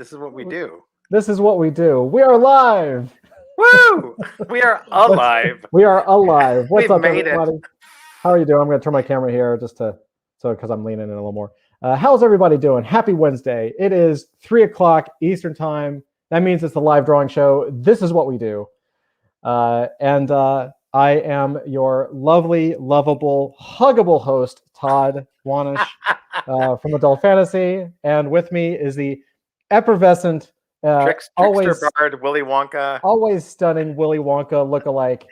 This is what we do. This is what we do. We are live. Woo! We are alive. We are alive. What's We've up, made everybody? it. How are you doing? I'm going to turn my camera here because I'm leaning in a little more. How's everybody doing? Happy Wednesday. It is 3:00 Eastern time. That means it's the live drawing show. This is what we do. And I am your lovely, lovable, huggable host, Todd Wanish from Adult Fantasy. And with me is the effervescent, Trickster Bard, Willy Wonka. Always stunning Willy Wonka lookalike,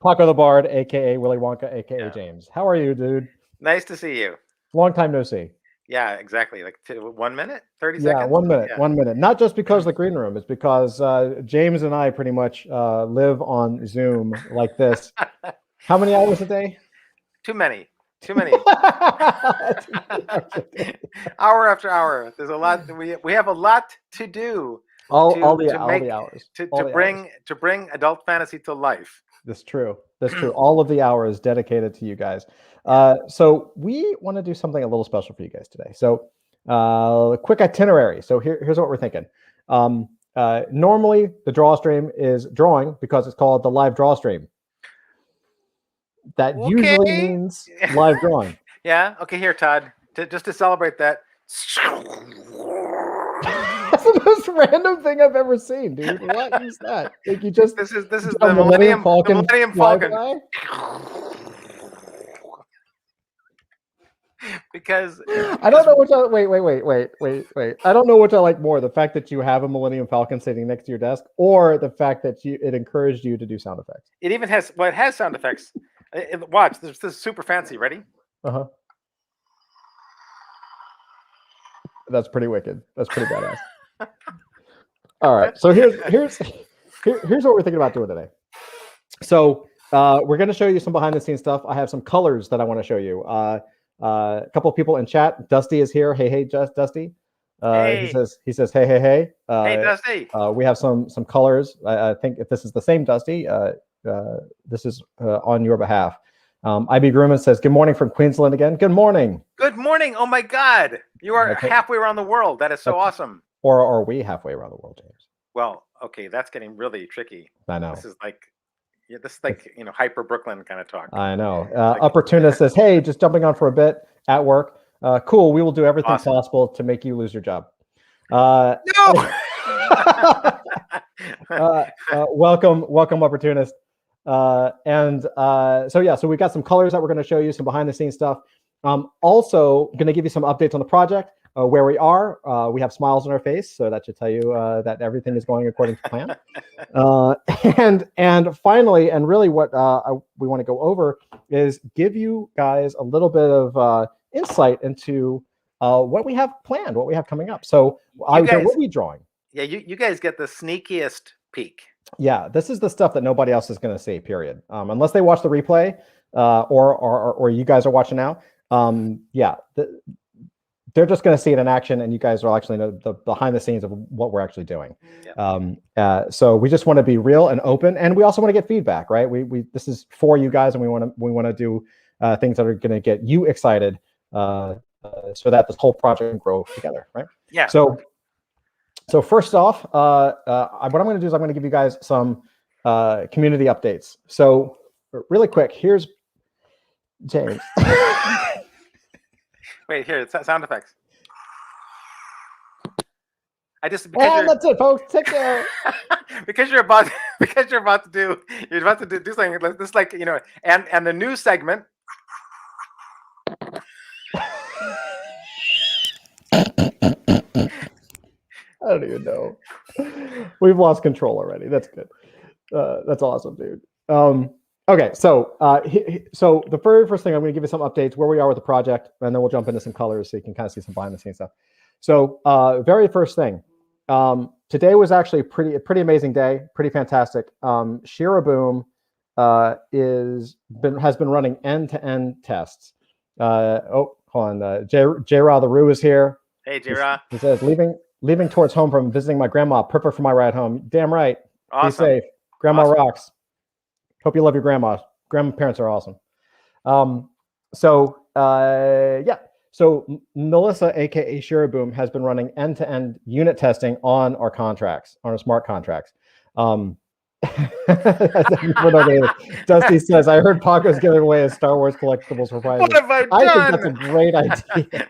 Paco the Bard, a.k.a. Willy Wonka, a.k.a. James. How are you, dude? Nice to see you. Long time no see. Yeah, exactly. Like 1 minute, 30 seconds? Yeah, 1 minute, 1 minute. Not just because of the green room. It's because James and I pretty much live on Zoom like this. How many hours a day? Too many. Hour after hour. There's a lot. We have a lot to do. All the hours. To bring adult fantasy to life. That's true. All of the hours dedicated to you guys. So we want to do something a little special for you guys today. So quick itinerary. So here's what we're thinking. Normally the draw stream is drawing because it's called the live draw stream. That usually means live drawing. Yeah. Okay. Here, Todd. Just to celebrate that. That's the most random thing I've ever seen, dude. What is that? Like you just this is the Millennium Falcon. Because I don't know which I wait. I don't know which I like more: the fact that you have a Millennium Falcon sitting next to your desk, or the fact that it encouraged you to do sound effects. It even has it has sound effects. Watch, this is super fancy. Ready? That's pretty wicked. That's pretty badass. All right, so here's what we're thinking about doing today. So we're going to show you some behind the scenes stuff. I have some colors that I want to show you. A couple of people in chat. Dusty is here. Hey, Dusty. Hey. He says hey. Hey, Dusty. We have some colors. I think if this is the same Dusty, this is on your behalf. IB Grumman says, good morning from Queensland again. Good morning. Good morning. Oh my God. You are halfway around the world. That is so awesome. Or are we halfway around the world, James? Well, okay. That's getting really tricky. I know. This is like hyper Brooklyn kind of talk. I know. Opportunist says, hey, just jumping on for a bit at work. Cool. We will do everything possible to make you lose your job. No. Welcome, opportunist. So we got some colors that we're going to show you, some behind the scenes stuff. Also going to give you some updates on the project, where we are. We have smiles on our face, so that should tell you that everything is going according to plan. And finally, and really what we want to go over is give you guys a little bit of insight into what we have planned, what we have coming up. So what are we drawing? Yeah, you guys get the sneakiest peek. Yeah, this is the stuff that nobody else is going to see, period. Unless they watch the replay or you guys are watching now. They're just going to see it in action, and you guys are actually the behind the scenes of what we're actually doing. Yeah. So we just want to be real and open, and we also want to get feedback, right? This is for you guys, and we want to do things that are going to get you excited, so that this whole project can grow together, right? Yeah. So first off, what I'm going to do is I'm going to give you guys some community updates. So really quick, here's James. Wait, here, it's sound effects. That's it, folks. Take care. because you're about to do something. This like and the new segment. I don't even know. We've lost control already. That's good. That's awesome, dude. Okay, so the very first thing, I'm going to give you some updates where we are with the project, and then we'll jump into some colors so you can kind of see some behind the scenes stuff. So very first thing, today was actually a pretty amazing day, pretty fantastic. Shiraboom has been running end-to-end tests. Hold on, J-Ra the Roo is here. Hey, J-Ra. He says leaving towards home from visiting my grandma. Perfect for my ride home. Damn right. Awesome. Be safe. Grandma rocks. Hope you love your grandma. Grandparents are awesome. So So Melissa, aka Shiraboom, has been running end-to-end unit testing on our contracts, on our smart contracts. Dusty says, "I heard Paco's giving away his Star Wars collectibles for prizes." What have I I think done? that's a great idea.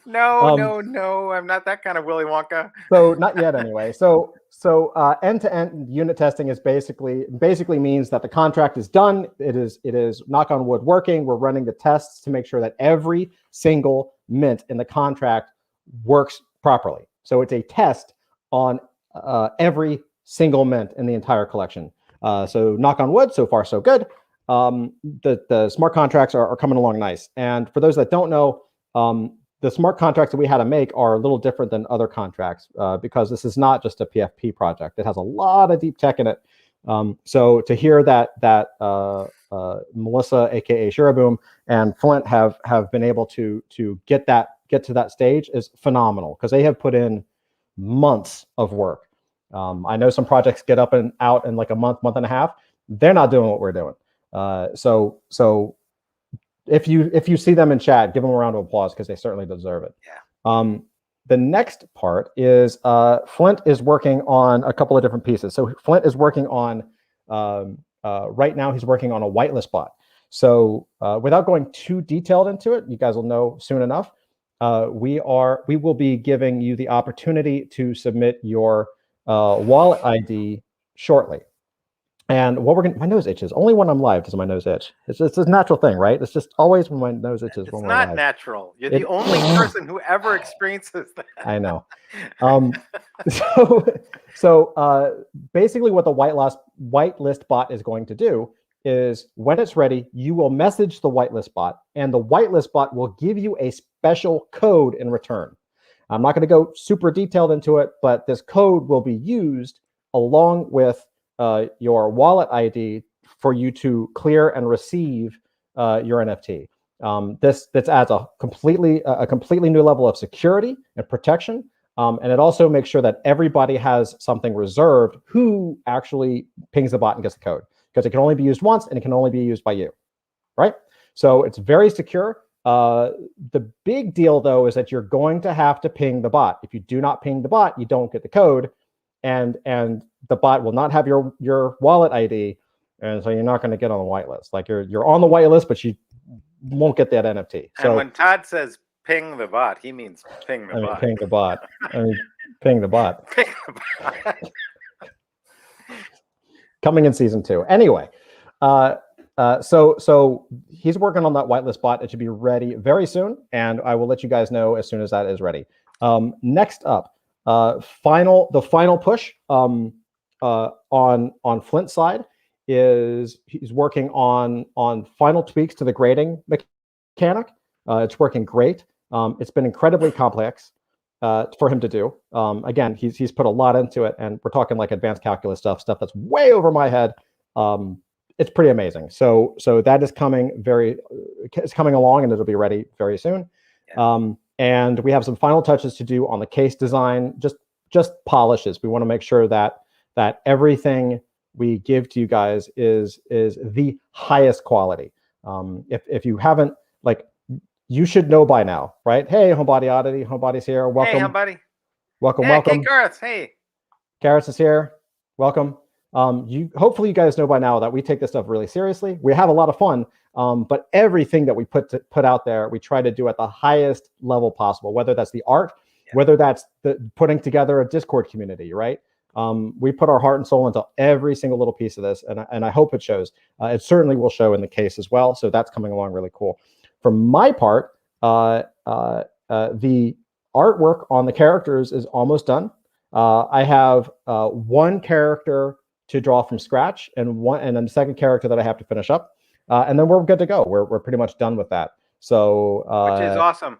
No, I'm not that kind of Willy Wonka. So not yet, anyway. So end-to-end unit testing is basically means that the contract is done. It is knock on wood working. We're running the tests to make sure that every single mint in the contract works properly. So it's a test on every single mint in the entire collection. So knock on wood, so far so good. The smart contracts are coming along nice. And for those that don't know, the smart contracts that we had to make are a little different than other contracts because this is not just a PFP project. It has a lot of deep tech in it. So to hear that Melissa, aka Shiraboom, and Flint have been able to get to that stage is phenomenal because they have put in months of work. I know some projects get up and out in like a month and a half. They're not doing what we're doing. So if you see them in chat, give them a round of applause because they certainly deserve it. Yeah. The next part is Flint is working on a couple of different pieces. So Flint is working on right now. He's working on a whitelist bot. So without going too detailed into it, you guys will know soon enough. We will be giving you the opportunity to submit your wallet ID shortly. And what my nose itches. Only when I'm live does my nose itch. It's just a natural thing, right? It's just always when my nose itches when we're live. It's not natural. You're the only person who ever experiences that. I know. So basically what the whitelist bot is going to do is when it's ready, you will message the whitelist bot and the whitelist bot will give you a special code in return. I'm not going to go super detailed into it, but this code will be used along with your wallet ID for you to clear and receive your NFT. This adds a completely new level of security and protection, and it also makes sure that everybody has something reserved who actually pings the bot and gets the code because it can only be used once and it can only be used by you, right? So it's very secure. The big deal though is that you're going to have to ping the bot. If you do not ping the bot, you don't get the code. And the bot will not have your wallet ID, and so you're not going to get on the whitelist. Like you're on the whitelist, but you won't get that NFT. So and when Todd says ping the bot, he means ping the bot. Ping the bot. Ping the bot. Ping the bot. Coming in season 2. Anyway, so he's working on that whitelist bot. It should be ready very soon, and I will let you guys know as soon as that is ready. Next up. The final push on Flint's side is he's working on final tweaks to the grading mechanic. It's working great. It's been incredibly complex for him to do. Again, he's put a lot into it, and we're talking like advanced calculus stuff that's way over my head. It's pretty amazing. So that is coming it's coming along, and it'll be ready very soon. Yeah. And we have some final touches to do on the case design, just polishes. We want to make sure that everything we give to you guys is the highest quality. If you haven't, like, you should know by now, right? Hey, Homebody Oddity, Homebody's here. Welcome. Hey, Homebody. Welcome. Hey, Gareth. Hey. Carrots is here. Welcome. Hopefully you guys know by now that we take this stuff really seriously. We have a lot of fun. But everything that we put out there, we try to do at the highest level possible, whether that's the art, whether that's the putting together a Discord community, right? We put our heart and soul into every single little piece of this, and I hope it shows. It certainly will show in the case as well, so that's coming along really cool. For my part, the artwork on the characters is almost done. I have one character to draw from scratch, and then the second character that I have to finish up. And then we're good to go. We're pretty much done with that. So which is awesome.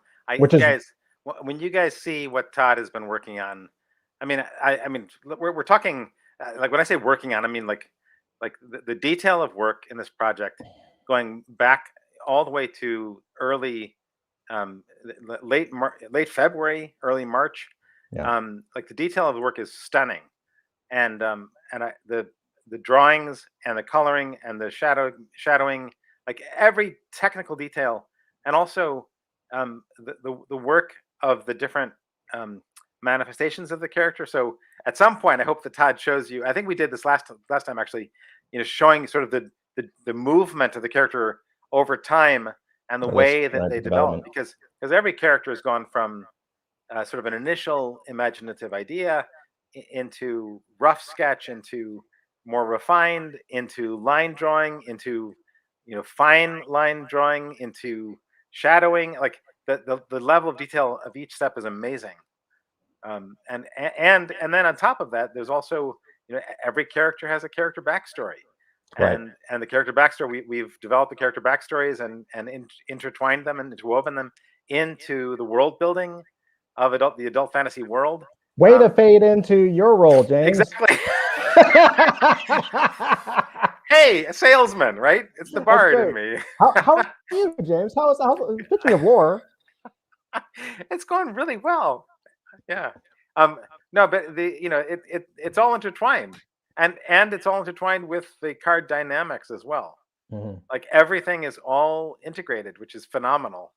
When you guys see what Todd has been working on, I mean we're talking like when I say working on, I mean like the detail of work in this project, going back all the way to early, late February, early March. Yeah. Like the detail of the work is stunning, and the drawings and the coloring and the shadowing, like every technical detail and also the work of the different manifestations of the character. So at some point, I hope that Todd shows you. I think we did this last time actually. Showing sort of the movement of the character over time and the way that they develop, because every character has gone from sort of an initial imaginative idea into rough sketch, into more refined, into line drawing, into fine line drawing, into shadowing. Like the level of detail of each step is amazing. And then on top of that, there's also every character has a character backstory, and the character backstory we've developed the character backstories and intertwined them and interwoven them into the world building of the adult fantasy world. Way to fade into your role, James. Exactly. Hey, a salesman, right? It's the bard in me. How are you, James? How's pitching of lore? It's going really well. Yeah. No, but it's all intertwined, and it's all intertwined with the card dynamics as well. Mm-hmm. Like everything is all integrated, which is phenomenal.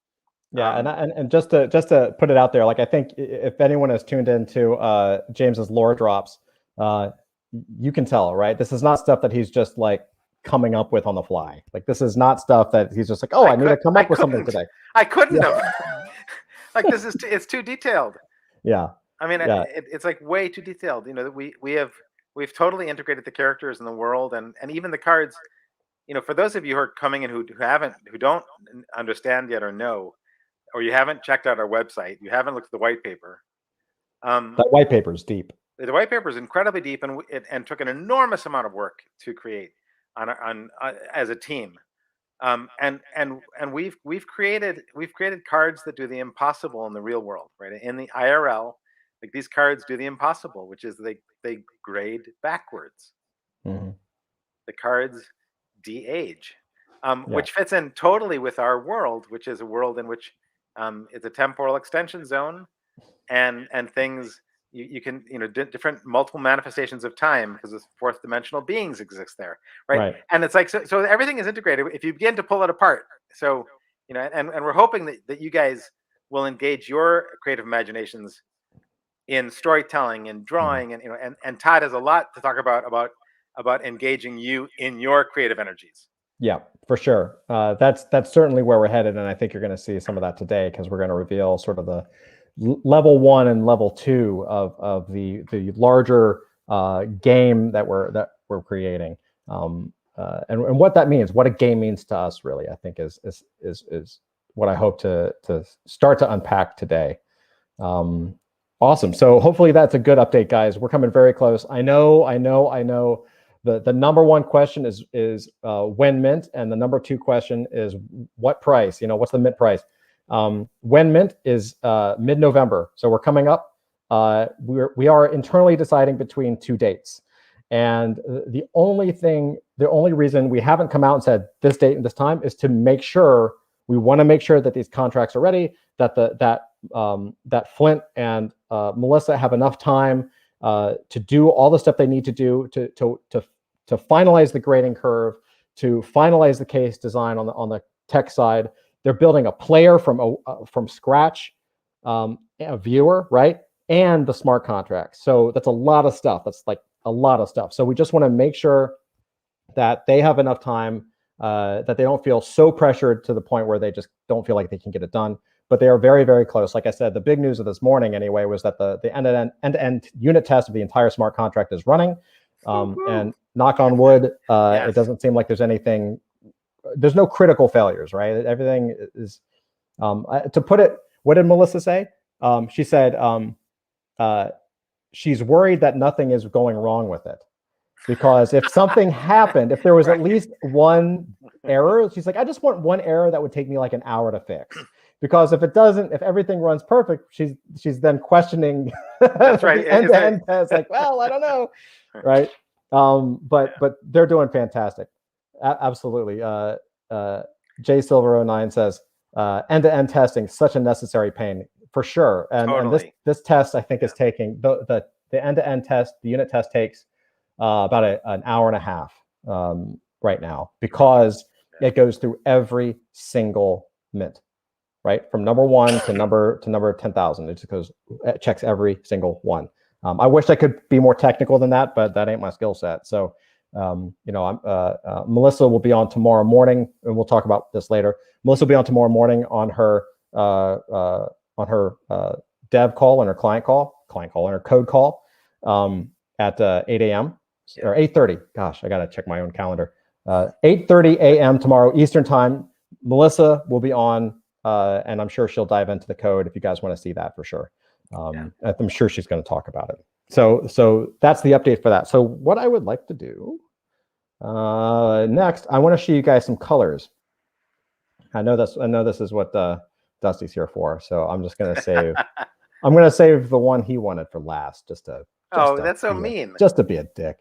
Yeah, and just to put it out there, like I think if anyone has tuned into James's lore drops, you can tell, right? This is not stuff that he's just like coming up with on the fly. Like this is not stuff that he's just like, oh, I need to come up with something today. I couldn't have. Like this is it's too detailed. Yeah. I mean, it's like way too detailed. We've totally integrated the characters in the world, and even the cards. For those of you who are coming in who don't understand yet or know, or you haven't checked out our website, you haven't looked at the white paper. That white paper is deep. The white paper is incredibly deep, and took an enormous amount of work to create on as a team. And we've created cards that do the impossible in the real world, right? In the IRL, like these cards do the impossible, which is they grade backwards. Mm-hmm. The cards de-age, which fits in totally with our world, which is a world in which it's a temporal extension zone, and things you can different multiple manifestations of time, because the fourth dimensional beings exist there, right? And it's like so everything is integrated if you begin to pull it apart. So and we're hoping that you guys will engage your creative imaginations in storytelling and drawing, and Todd has a lot to talk about engaging you in your creative energies. Yeah, for sure. That's certainly where we're headed, and I think you're going to see some of that today, because we're going to reveal sort of the level 1 and level 2 of the larger game that we're creating, and what that means, what a game means to us, really, I think is what I hope to start to unpack today. Awesome. So hopefully that's a good update, guys. We're coming very close. I know. The number one question is when mint, and the number 2 question is what price? What's the mint price? When mint is mid-November, so we're coming up. We are internally deciding between 2 dates, and the only reason we haven't come out and said this date and this time is to make sure we want to make sure that these contracts are ready, that that Flint and Melissa have enough time to do all the stuff they need to do to finalize the grading curve, to finalize the case design on the tech side. They're building a player from scratch, a viewer, right, and the smart contracts. So that's a lot of stuff. That's like a lot of stuff. So we just want to make sure that they have enough time, that they don't feel so pressured to the point where they just don't feel like they can get it done. But they are very, very close. Like I said, the big news of this morning anyway was that the end-to-end unit test of the entire smart contract is running. And knock on wood, yes. It doesn't seem like there's no critical failures, right? Everything is, to put it, what did Melissa say? She said she's worried that nothing is going wrong with it. Because if something happened, if there was at least one error, she's like, I just want one error that would take me like an hour to fix. Because if everything runs perfect, she's then questioning that's right. the end-to-end test. Like, well, I don't know, right? But they're doing fantastic. Absolutely. J Silver 09 says end-to-end testing, such a necessary pain, for sure. And this test, I think, is taking the end-to-end test. The unit test takes about an hour and a half right now, because it goes through every single mint. right? From number 1 to number 10,000. It just goes, it checks every single one. I wish I could be more technical than that, but that ain't my skill set. So, Melissa will be on tomorrow morning, and we'll talk about this later. Melissa will be on tomorrow morning on her dev call and her client call and her code call at 8 a.m. or 8:30. Gosh, I got to check my own calendar. 8:30 a.m. tomorrow Eastern time. Melissa will be on, and I'm sure she'll dive into the code if you guys want to see that for sure. I'm sure she's going to talk about it. So that's the update for that. So what I would like to do next, I want to show you guys some colors. I know this is what Dusty's here for. So I'm just going to save. I'm going to save the one he wanted for last, just to. That's so mean. Just to be a dick.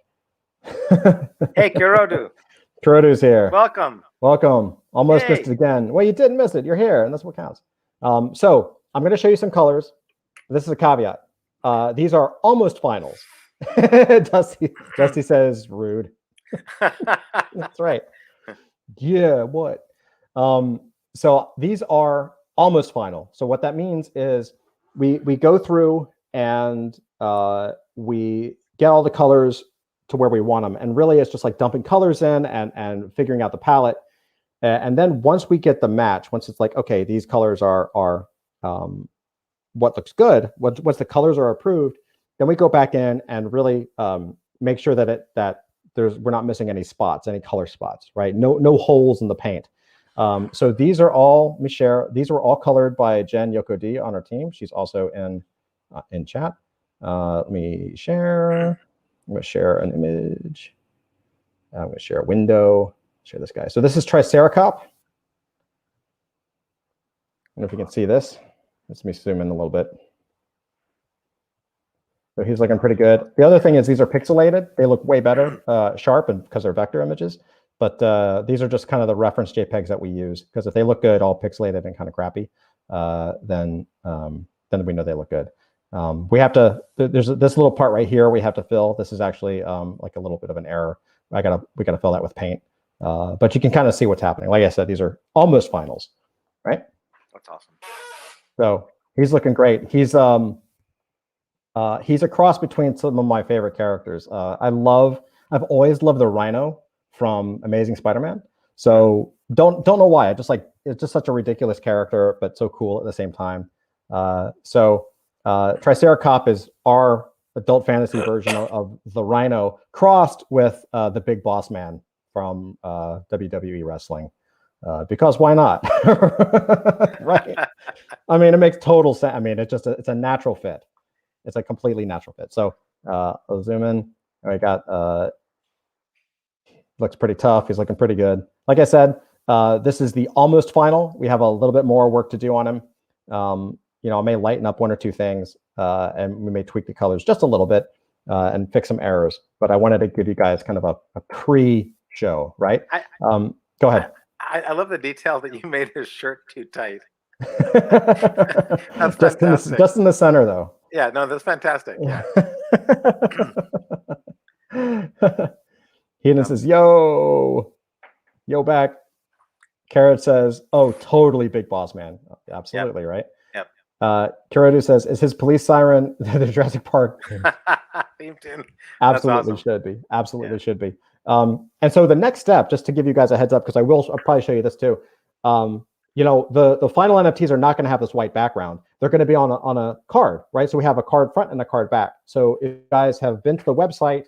Hey, Kurodu. Kurodu's here. Welcome. Almost missed it again. Well, you didn't miss it. You're here, and that's what counts. So I'm going to show you some colors. This is a caveat. These are almost finals. Dusty says rude. That's right. Yeah, what? So these are almost final. So what that means is we go through and we get all the colors to where we want them. And really it's just like dumping colors in and figuring out the palette. And then once we get the match, once it's like, okay, these colors are what looks good, once the colors are approved, then we go back in and really make sure that we're not missing any spots, any color spots, right? No holes in the paint. So these are all, let me share, these were all colored by Jen Yoko D on our team. She's also in chat. Let me share. I'm going to share an image. I'm going to share a window. Share this guy. So this is Triceracop. I don't know if you can see this. Let me zoom in a little bit. So he's looking pretty good. The other thing is these are pixelated. They look way better, sharp, and because they're vector images. But these are just kind of the reference JPEGs that we use. Because if they look good, all pixelated and kind of crappy, then we know they look good. We have to. There's this little part right here we have to fill. This is actually like a little bit of an error. We gotta fill that with paint. But you can kind of see what's happening. Like I said, these are almost finals, right? That's awesome. So he's looking great. He's a cross between some of my favorite characters. I've always loved the Rhino from Amazing Spider-Man. So don't know why. It's just such a ridiculous character, but so cool at the same time. Triceracop is our adult fantasy version of the Rhino crossed with the Big Boss Man from WWE wrestling. Because why not? Right? I mean, it makes total sense. I mean, it's a natural fit. It's a completely natural fit. So I'll zoom in. I got looks pretty tough. He's looking pretty good. Like I said, this is the almost final. We have a little bit more work to do on him. I may lighten up one or two things, and we may tweak the colors just a little bit and fix some errors. But I wanted to give you guys kind of a pre-show, right? Go ahead. I love the detail that you made his shirt too tight. That's fantastic. Just in the center, though. Yeah, no, that's fantastic. Yeah. Heenan says, yo back. Carrot says, oh, totally Big Boss Man. Absolutely, right? Yep. Kurodu says, is his police siren the Jurassic Park theme tune? Absolutely awesome. should be. Absolutely should be. And so the next step, just to give you guys a heads up, because I'll probably show you this too. The final NFTs are not going to have this white background. They're going to be on a card, right? So we have a card front and a card back. So if you guys have been to the website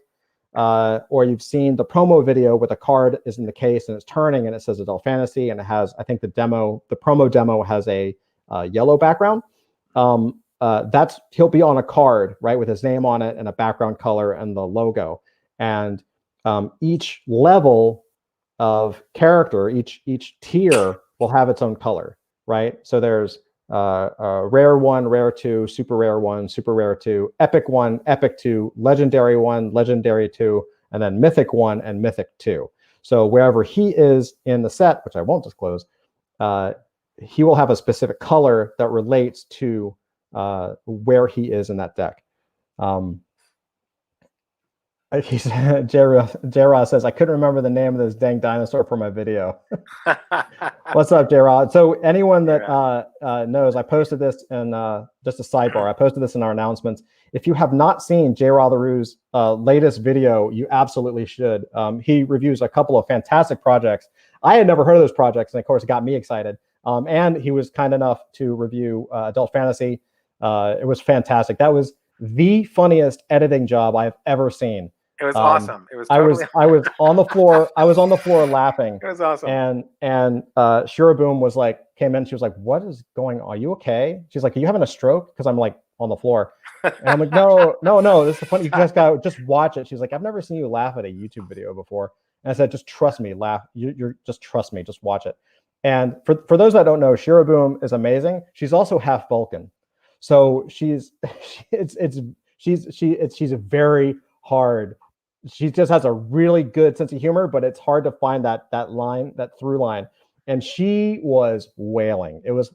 or you've seen the promo video where the card is in the case and it's turning and it says Adult Fantasy and it has, I think the promo demo has a yellow background. He'll be on a card, right, with his name on it and a background color and the logo. And each level of character, each tier will have its own color, right? So there's rare 1, rare 2, super rare 1, super rare 2, epic 1, epic 2, legendary 1, legendary 2, and then mythic 1 and mythic 2. So wherever he is in the set, which I won't disclose, he will have a specific color that relates to where he is in that deck. J-Rod says, I couldn't remember the name of this dang dinosaur for my video. What's up, J-Rod? So anyone that knows, I posted this in just a sidebar. I posted this in our announcements. If you have not seen J-Rod LaRue's latest video, you absolutely should. He reviews a couple of fantastic projects. I had never heard of those projects, and of course, it got me excited. And he was kind enough to review Adult Fantasy. It was fantastic. That was the funniest editing job I've ever seen. It was awesome. It was. Totally I was on the floor. I was on the floor laughing. It was awesome. And Shira Boom was like, came in. She was like, "What is going on? Are you okay?" She's like, "Are you having a stroke?" Because I'm like on the floor, and I'm like, "No. This is funny. You just watch it." She's like, "I've never seen you laugh at a YouTube video before." And I said, "Just trust me. Laugh. You're just trust me. Just watch it." And for those that don't know, Shira Boom is amazing. She's also half Vulcan, so she's a very hard. She just has a really good sense of humor, but it's hard to find that line, that through line. And she was wailing. It was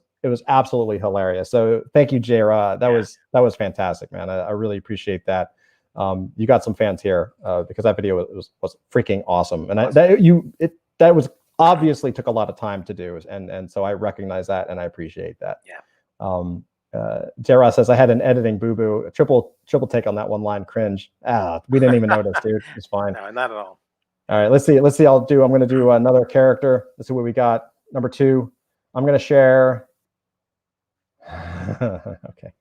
absolutely hilarious. So thank you, J-Rod. That was fantastic, man. I really appreciate that. You got some fans here because that video was freaking awesome. And that was obviously took a lot of time to do, and so I recognize that and I appreciate that. Yeah. J-Rod says, I had an editing boo-boo, triple take on that one line, cringe. We didn't even notice, dude. It's fine. No, not at all. All right, let's see. I'm going to do another character. Let's see what we got. Number 2. I'm going to share. Okay.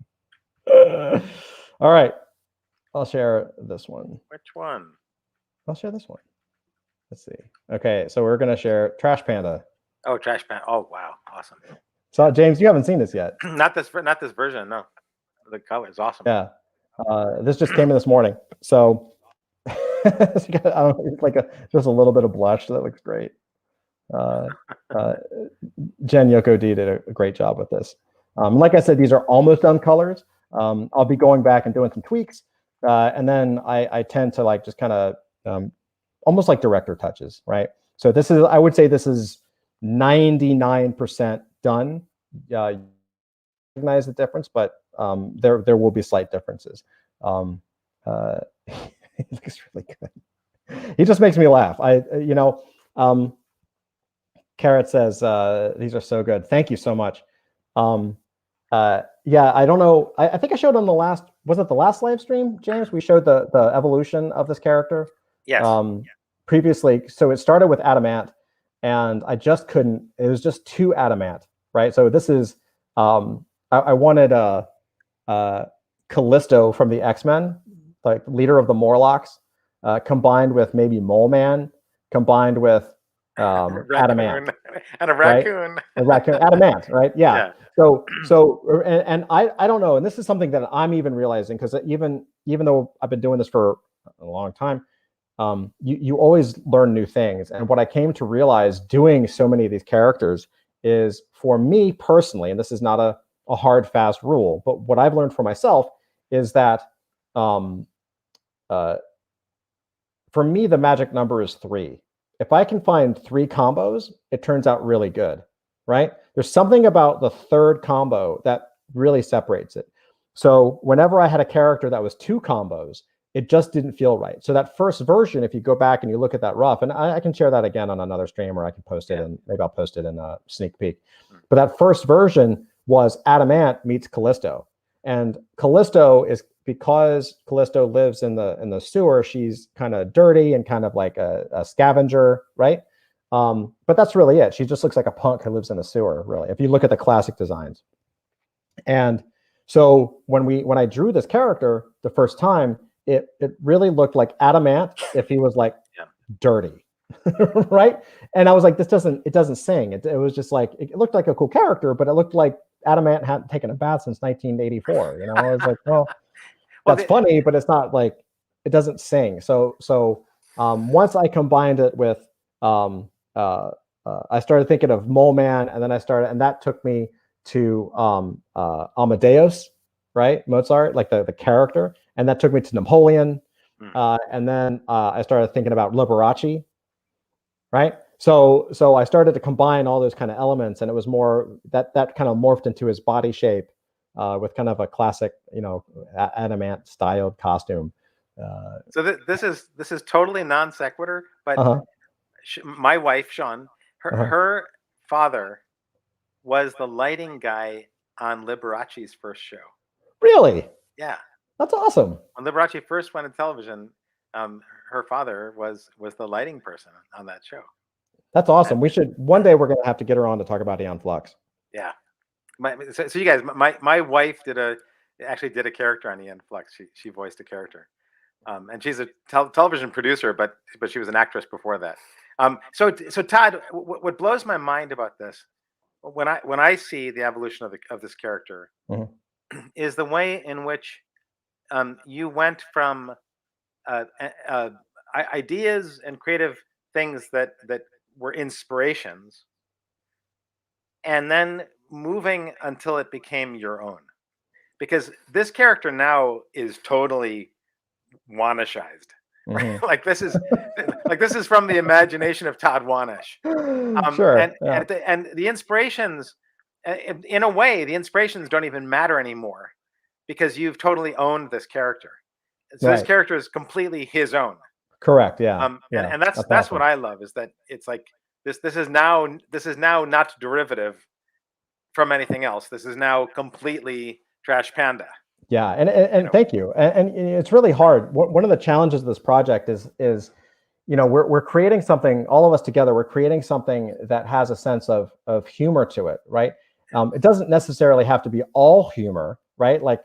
All right. I'll share this one. Which one? I'll share this one. Let's see. Okay, so we're going to share Trash Panda. Oh, Trash Panda. Oh, wow. Awesome. So, James, you haven't seen this yet. Not this version, no. The color is awesome. Yeah. This just came in this morning. So, it's like just a little bit of blush. That looks great. Jen Yoko D did a great job with this. Like I said, these are almost done colors. I'll be going back and doing some tweaks. And then I tend to like just kind of almost like director touches, right? So I would say this is 99% done. Recognize the difference, but there will be slight differences. It looks really good. He just makes me laugh. Carrot says these are so good. Thank you so much. Yeah, I don't know. I think I showed on the last. Was it the last live stream, James? We showed the evolution of this character. Yes. Previously, so it started with Adamant, and I just couldn't. It was just too Adamant, right? So this is. I wanted Callisto from the X-Men, like leader of the Morlocks, combined with maybe Mole Man, combined with Adamant and a raccoon. Right? A raccoon, Adamant, right? Yeah. So I don't know, and this is something that I'm even realizing, because even though I've been doing this for a long time, you always learn new things. And what I came to realize doing so many of these characters is, for me personally, and this is not a hard fast rule, but what I've learned for myself is that for me the magic number is 3. If I can find 3 combos, it turns out really good, right? There's something about the third combo that really separates it. So whenever I had a character that was 2 combos, it just didn't feel right. So that first version, if you go back and you look at that rough, and I can share that again on another stream, or I can post it, and maybe I'll post it in a sneak peek. But that first version was Adamant meets Callisto. And Callisto is, because Callisto lives in the sewer, she's kind of dirty and kind of like a scavenger, right? But that's really it. She just looks like a punk who lives in a sewer, really, if you look at the classic designs. And so when I drew this character the first time, it really looked like Adamant if he was like dirty, right? And I was like, it doesn't sing. It was just like, it looked like a cool character, but it looked like Adamant hadn't taken a bath since 1984. You know, I was like, well, that's funny, but it's not like, it doesn't sing. So once I combined it with, I started thinking of Mole Man, and then and that took me to Amadeus, right? Mozart, like the character, and that took me to Napoleon, and then I started thinking about Liberace, right? So I started to combine all those kind of elements, and it was more that kind of morphed into his body shape with kind of a classic, Adamant styled costume. So this is totally non sequitur, but Uh-huh. My wife, Sean, Uh-huh. her father was the lighting guy on Liberace's first show. Really? Yeah, That's awesome. when Liberace first went on television, her father was the lighting person on that show. That's awesome. We should one day we're gonna have to get her on to talk about Aeon Flux. Yeah, so you guys, my wife actually did a character on Aeon Flux. She voiced a character. And she's a television producer, but she was an actress before that. So Todd, what blows my mind about this when I see the evolution of this character Mhm. is the way in which you went from uh, uh, ideas and creative things that were inspirations, and then moving until it became your own. Because this character now is totally Wanishized. Mhm. Like this is from the imagination of Todd Wanish. Sure. Yeah. And the inspirations, in a way, the inspirations don't even matter anymore because you've totally owned this character. So this Right. character is completely his own. Correct. Yeah. Yeah. And That's that's what awesome. I love is that it's like this is now not derivative from anything else. This is now completely Trash Panda. Yeah, and You and know, thank you. And it's really hard. One of the challenges of this project is we're creating something, all of us together. We're creating something that has a sense of humor to it, right? It doesn't necessarily have to be all humor, right? Like,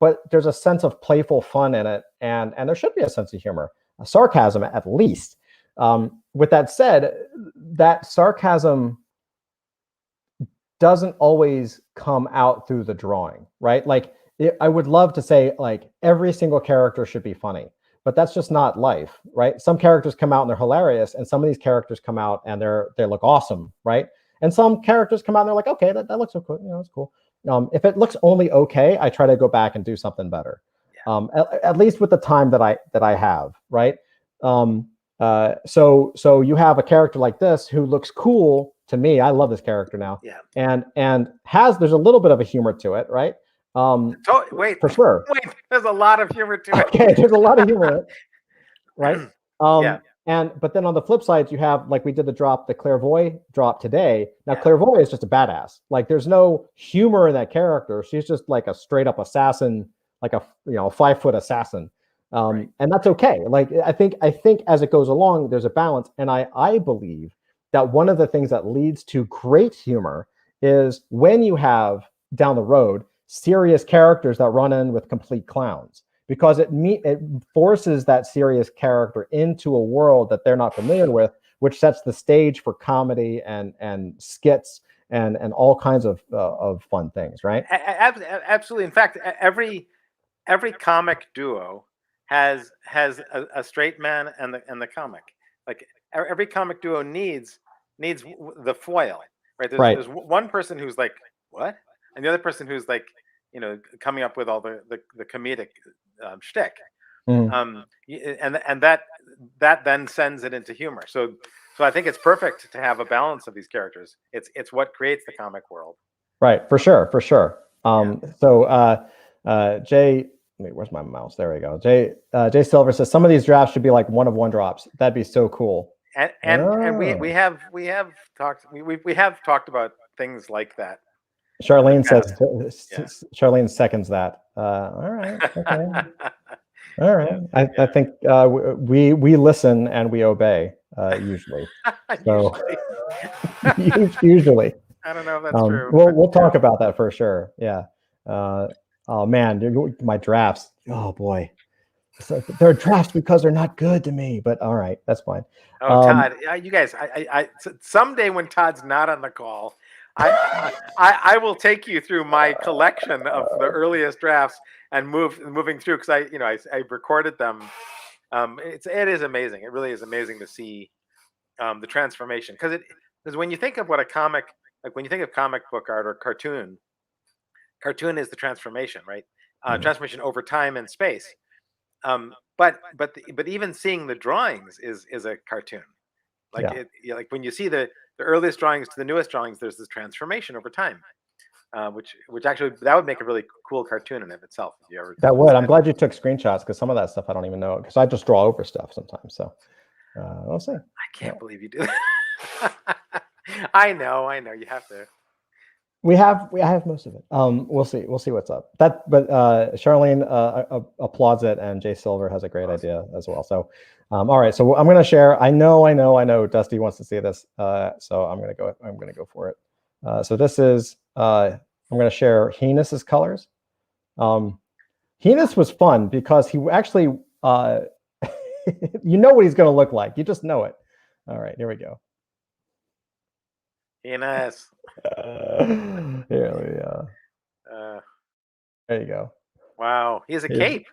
but there's a sense of playful fun in it, and there should be a sense of humor, a sarcasm at least. With that said, that sarcasm doesn't always come out through the drawing, right? Like I would love to say like every single character should be funny, but that's just not life, right? Some characters come out and they're hilarious, and some of these characters come out and they look awesome, right? And some characters come out and they're like, okay, that looks so cool, it's cool. If it looks only okay, I try to go back and do something better. At least with the time that I have, right? So you have a character like this who looks cool to me. I love this character now. yeah. And there's a little bit of a humor to it, right? Wait, for sure. wait. There's a lot of humor to it. Okay, there's a lot of humor, right? Yeah. But then on the flip side, you have like we did the Clairvoy drop today. Now Yeah. Clairvoy is just a badass. Like there's no humor in that character. She's just like a straight up assassin, like a 5-foot assassin. Right. And that's okay. Like I think as it goes along, there's a balance, and I believe that one of the things that leads to great humor is when you have down the road serious characters that run in with complete clowns, because it forces that serious character into a world that they're not familiar with, which sets the stage for comedy and skits and all kinds of fun things, right? Absolutely. In fact, every comic duo has a straight man and the comic. Like every comic duo needs the foil, right? There's one person who's like, what, and the other person who's like, coming up with all the comedic shtick. And that then sends it into humor. So I think it's perfect to have a balance of these characters. It's what creates the comic world. Right, for sure. So Jay, wait, where's my mouse? There we go. Jay Silver says some of these drafts should be like 1-of-1 drops. That'd be so cool. And we have talked about things like that. Charlene says Charlene seconds that. All right. Okay. All right. I think we listen and we obey usually. So usually. I don't know if that's true. We'll talk about that for sure. Yeah. Oh man, my drafts. Oh boy, so they're drafts because they're not good to me. But all right, that's fine. Oh, Todd, you guys, I someday when Todd's not on the call, I will take you through my collection of the earliest drafts and moving through, because I recorded them. It is amazing. It really is amazing to see the transformation, because when you think of what a comic, like when you think of comic book art or cartoon is the transformation, right? Transformation over time and space. But even seeing the drawings is a cartoon. Like like when you see the earliest drawings to the newest drawings, there's this transformation over time. which actually that would make a really cool cartoon in of itself if you ever. That would. I'm glad you took screenshots because some of that stuff I don't even know because I just draw over stuff sometimes. So we'll see. I can't believe you do that. I know. You have to. I have most of it. We'll see what's up. But Charlene applauds it, and Jay Silver has a great idea as well. So, all right. So I'm going to share. I know. Dusty wants to see this. So I'm going to go for it. So this is. I'm going to share Heinus's colors. Heinus was fun because he actually. You know what he's going to look like. You just know it. All right. Here we go. Heinus. There you go. Wow, he has a cape.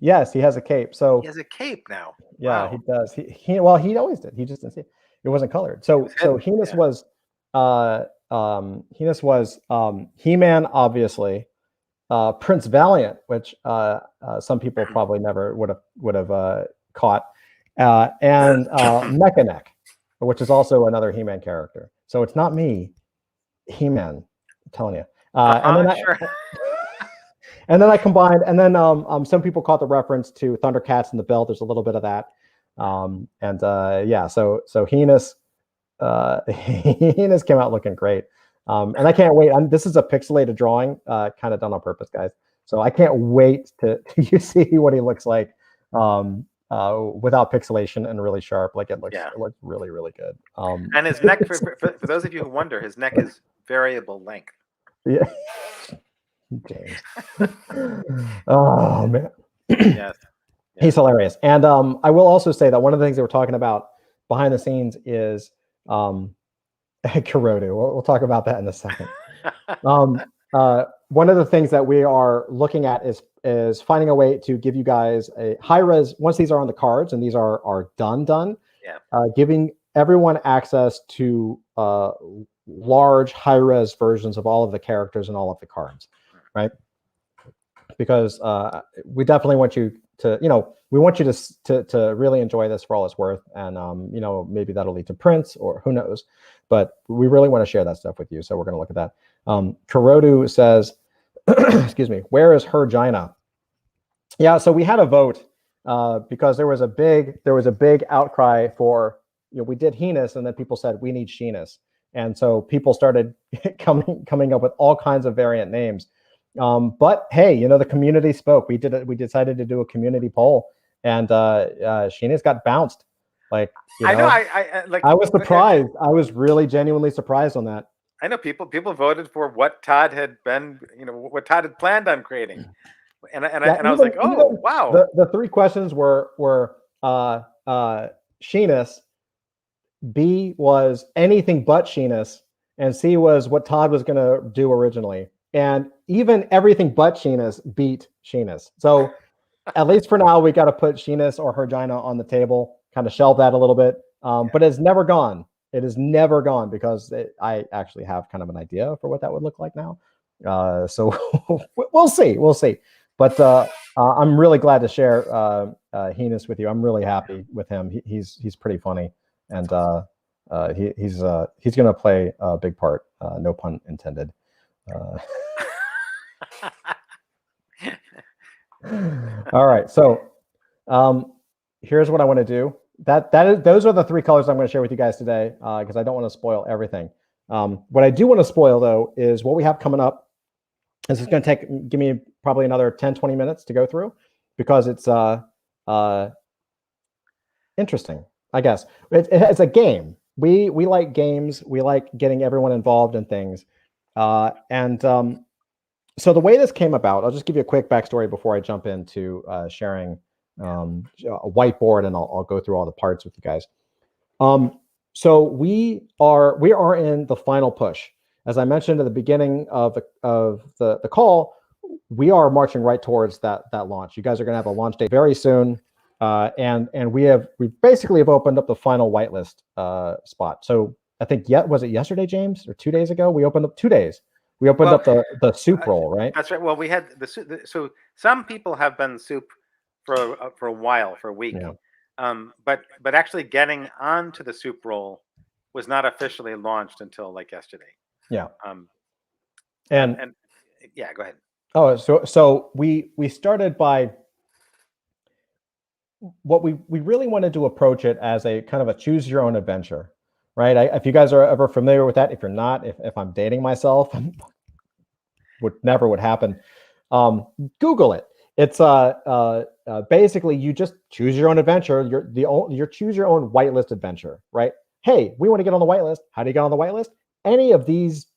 Yes, he has a cape. So he has a cape now. Yeah, wow. He does. He always did. He just didn't see it. It wasn't colored. So Heinus was He-Man, obviously, Prince Valiant, which some people probably never would have caught, and Mechaneck, which is also another He-Man character. So it's not me, He-Man. I'm telling you. And then I combined, and then some people caught the reference to Thundercats and the Belt. There's a little bit of that, So Heinus, Heinus came out looking great, and I can't wait. This is a pixelated drawing, kind of done on purpose, guys. So I can't wait to you see what he looks like without pixelation and really sharp. Like it looks really, really good. And his neck, for those of you who wonder, his neck is variable length. Yeah. James. Oh man. Yes. He's hilarious. And I will also say that one of the things that we're talking about behind the scenes is Kurodu. We'll talk about that in a second. One of the things that we are looking at is finding a way to give you guys a high res once these are on the cards and these are done. Yeah. Giving everyone access to large high res versions of all of the characters and all of the cards, right? Because we definitely want you to, we want you to really enjoy this for all it's worth, and maybe that'll lead to prints or who knows, but we really want to share that stuff with you. So we're going to look at that. Kurodu says, excuse me, where is her Gina? Yeah, so we had a vote because there was a big outcry for, we did Heinus, and then people said we need Sheenus, and so people started coming up with all kinds of variant names. But hey, the community spoke. We decided to do a community poll, and Sheenus got bounced. Like, I was surprised. I was really genuinely surprised on that. I know people voted for what Todd had been, what Todd had planned on creating, and I was like, oh wow. The three questions were Sheenus, B was anything but Sheenus, and C was what Todd was going to do originally. And even everything but Sheenus beat Sheenus. So at least for now, we got to put Sheenus or Hergina on the table, kind of shelve that a little bit. But it's never gone. It is never gone because I actually have kind of an idea for what that would look like now. So we'll see. But I'm really glad to share Heinus with you. I'm really happy with him. He's pretty funny, and he's going to play a big part. No pun intended. All right, so here's what I want to do. Those are the three colors I'm going to share with you guys today, because I don't want to spoil everything. What I do want to spoil, though, is what we have coming up. This is going to give me probably another 10-20 minutes to go through, because it's interesting, I guess. It's a game. We like games. We like getting everyone involved in things. So the way this came about, I'll just give you a quick backstory before I jump into sharing a whiteboard, and I'll go through all the parts with you guys. So we are in the final push. As I mentioned at the beginning of the call, we are marching right towards that launch. You guys are going to have a launch date very soon, and we basically have opened up the final whitelist spot. So I think was it yesterday, James, or 2 days ago? We opened up 2 days. We opened up the soup roll, right? That's right. Well, we had the soup. So some people have been soup for a while, for a week. Yeah. But actually getting onto the soup roll was not officially launched until like yesterday. Yeah. And yeah, go ahead. Oh, so we started by what we really wanted to approach it as a kind of a choose your own adventure, right? If you guys are ever familiar with that, if you're not, if I'm dating myself, never would happen. Google it. It's basically you just choose your own adventure. You're choose your own whitelist adventure, right? Hey, we want to get on the whitelist. How do you get on the whitelist? Any of these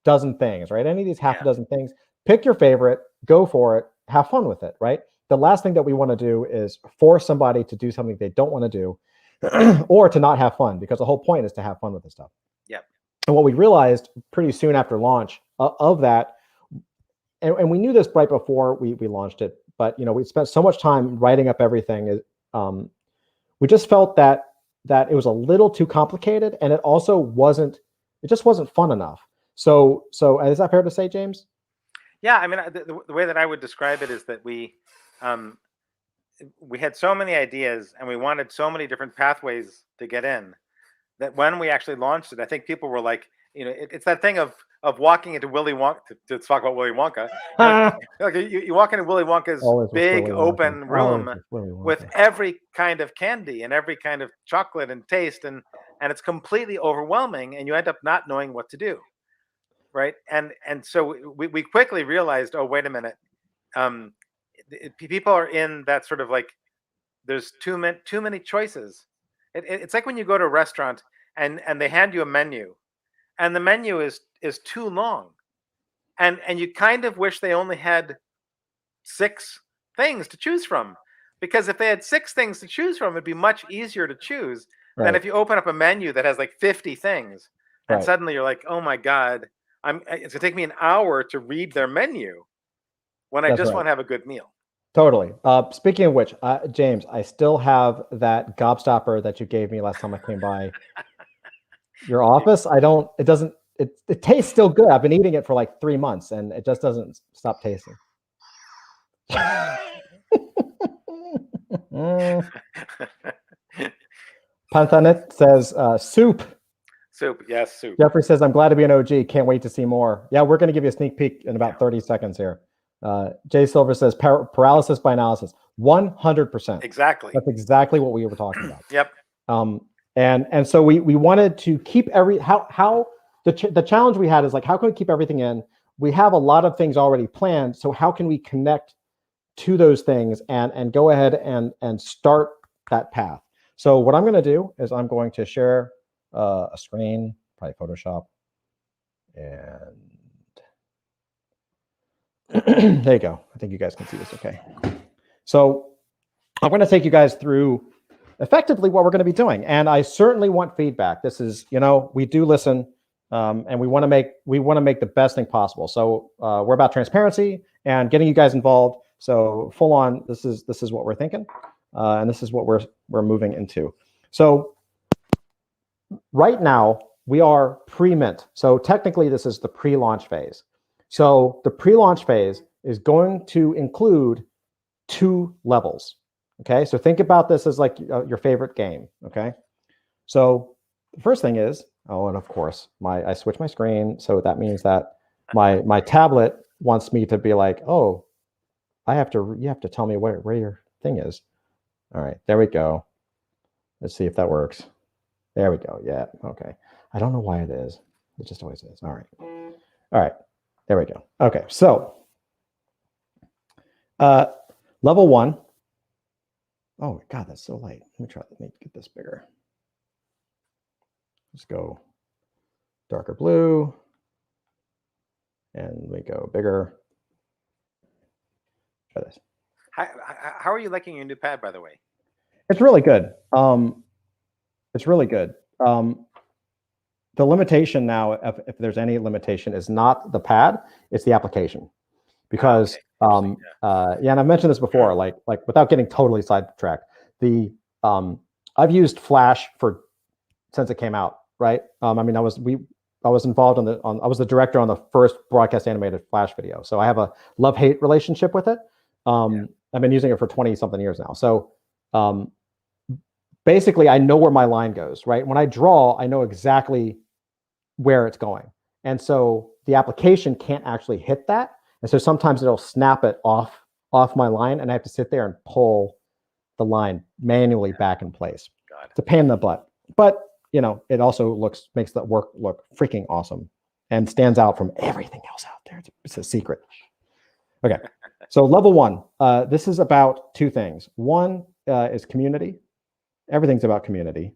dozen things, right? Any of these half a dozen things. Pick your favorite, go for it, have fun with it, right? The last thing that we want to do is force somebody to do something they don't want to do or to not have fun, because the whole point is to have fun with this stuff. Yep. And what we realized pretty soon after launch of that, and we knew this right before we launched it, but we spent so much time writing up everything. We just felt that it was a little too complicated, and it just wasn't fun enough. So is that fair to say, James? Yeah, I mean, the way that I would describe it is that we had so many ideas and we wanted so many different pathways to get in, that when we actually launched it, I think people were like, it's that thing of walking into Willy Wonka, to talk about Willy Wonka. Like you walk into Willy Wonka's big open room with every kind of candy and every kind of chocolate and taste, and it's completely overwhelming, and you end up not knowing what to do. Right. And so we quickly realized, oh, wait a minute. People are in that sort of like, there's too many choices. It's like when you go to a restaurant and they hand you a menu, and the menu is too long, and you kind of wish they only had 6 things to choose from, because if they had 6 things to choose from, it'd be much easier to choose than if you open up a menu that has like 50 things, and suddenly you're like, oh my God, it's gonna take me an hour to read their menu when I just want to have a good meal. Totally. Speaking of which, James, I still have that gobstopper that you gave me last time I came by your office. It tastes still good. I've been eating it for like 3 months and it just doesn't stop tasting. Panthanet says soup. Soup, yes, soup. Jeffrey says, I'm glad to be an OG. Can't wait to see more. Yeah, we're going to give you a sneak peek in about 30 seconds here. Jay Silver says paralysis by analysis. 100%. Exactly. That's exactly what we were talking about. Yep. And so we wanted to keep the challenge we had is like, how can we keep everything in? We have a lot of things already planned. So how can we connect to those things and go ahead and start that path? So what I'm going to do is I'm going to share a screen, probably Photoshop, and there you go. I think you guys can see this okay. So I'm going to take you guys through effectively what we're going to be doing, and I certainly want feedback. This is, we do listen, and we want to make the best thing possible. So we're about transparency and getting you guys involved. So full on, this is what we're thinking, and this is what we're moving into. So right now we are pre-mint. So technically this is the pre-launch phase. So the pre-launch phase is going to include 2 levels. Okay, so think about this as like your favorite game. Okay, so the first thing is, and of course I switched my screen, so that means that my tablet wants me to be like, oh, you have to tell me where your thing is. All right, there we go. Let's see if that works. There we go. Yeah, okay. I don't know why it is. It just always is. All right. There we go. Okay, so level 1. Oh my God, that's so light. Let me get this bigger. Let's go darker blue, and we go bigger. Try this. How are you liking your new pad, by the way? It's really good. It's really good. The limitation now, if there's any limitation, is not the pad, it's the application. Because and I've mentioned this before, like without getting totally sidetracked, I've used Flash since it came out, right? I mean, I was involved I was the director on the first broadcast animated Flash video, so I have a love-hate relationship with it. I've been using it for 20 something years now. So basically, I know where my line goes, right? When I draw, I know exactly where it's going. And so the application can't actually hit that. And so sometimes it'll snap it off my line, and I have to sit there and pull the line manually back in place. God. It's a pain in the butt. But, you know, it also makes the work look freaking awesome and stands out from everything else out there. It's a secret. Okay. So level 1, this is about 2 things. One is community. Everything's about community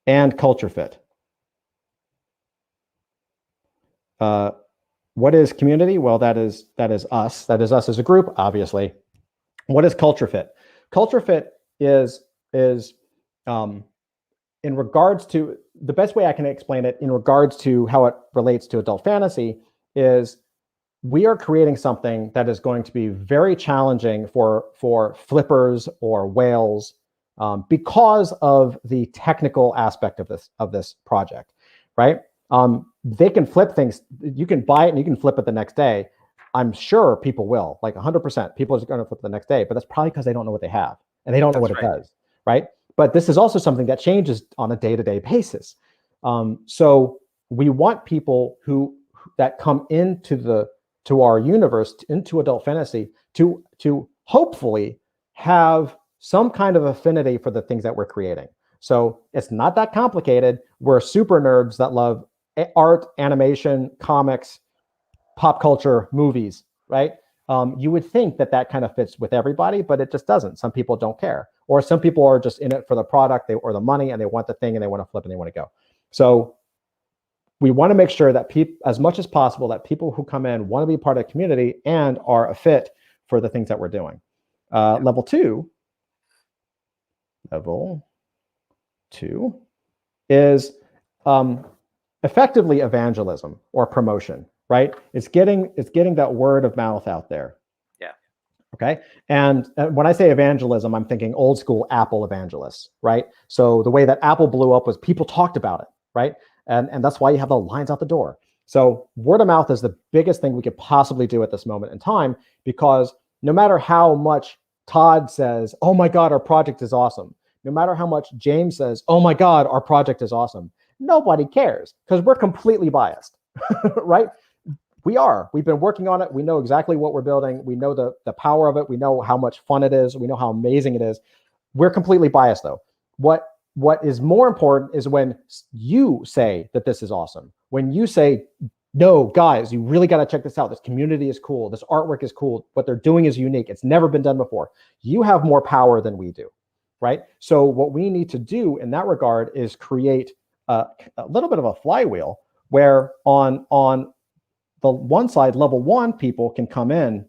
and culture fit. What is community? Well, that is us. That is us as a group, obviously. What is culture fit? Culture fit is in regards to, the best way I can explain it in regards to how it relates to adult fantasy is, we are creating something that is going to be very challenging for flippers or whales because of the technical aspect of this project, right? They can flip things. You can buy it and you can flip it the next day. I'm sure people will, like 100%. People are going to flip it the next day, but that's probably because they don't know what they have and they don't know what it does, right? But this is also something that changes on a day-to-day basis. So we want people that come into our universe, into adult fantasy, to hopefully have some kind of affinity for the things that we're creating. So it's not that complicated. We're super nerds that love art, animation, comics, pop culture, movies, right? You would think that kind of fits with everybody, but it just doesn't. Some people don't care, or some people are just in it for the product or the money, and they want the thing and they want to flip and they want to go. So we want to make sure that as much as possible, that people who come in want to be part of the community and are a fit for the things that we're doing. Level two is effectively evangelism or promotion, right? It's getting that word of mouth out there. Yeah. Okay. And when I say evangelism, I'm thinking old school Apple evangelists, right? So the way that Apple blew up was people talked about it, right? And that's why you have the lines out the door. So word of mouth is the biggest thing we could possibly do at this moment in time, because no matter how much Todd says, oh my God, our project is awesome, no matter how much James says, oh my God, our project is awesome, nobody cares, because we're completely biased, right? We've been working on it. We know exactly what we're building. We know the power of it. We know how much fun it is. We know how amazing it is. We're completely biased though. What is more important is when you say that this is awesome. When you say, no, guys, you really got to check this out. This community is cool. This artwork is cool. What they're doing is unique. It's never been done before. You have more power than we do, right? So what we need to do in that regard is create a little bit of a flywheel where on the one side, level one people can come in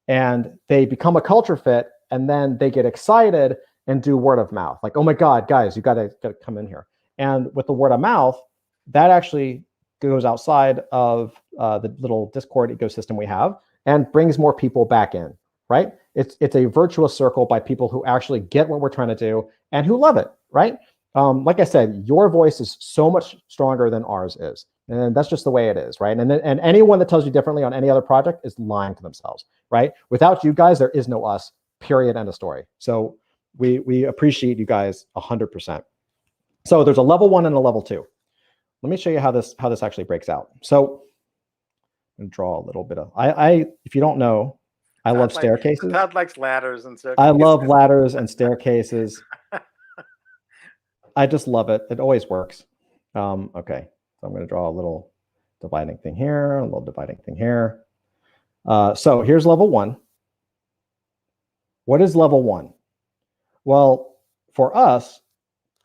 and they become a culture fit, and then they get excited and do word of mouth. Like, oh my God, guys, you gotta come in here. And with the word of mouth, that actually goes outside of the little Discord ecosystem we have and brings more people back in, right? It's a virtuous circle by people who actually get what we're trying to do and who love it, right? Like I said, your voice is so much stronger than ours is. And that's just the way it is, right? And anyone that tells you differently on any other project is lying to themselves, right? Without you guys, there is no us, period, end of story. So we appreciate you guys 100%. So there's a level one and a level two. Let me show you how this actually breaks out. So I'm gonna draw a little bit of, if you don't know, I love staircases. Todd likes ladders and staircases. I love ladders and staircases. I just love it. It always works. Okay, so I'm going to draw a little dividing thing here, a little dividing thing here. So here's level one. What is level one? Well, for us,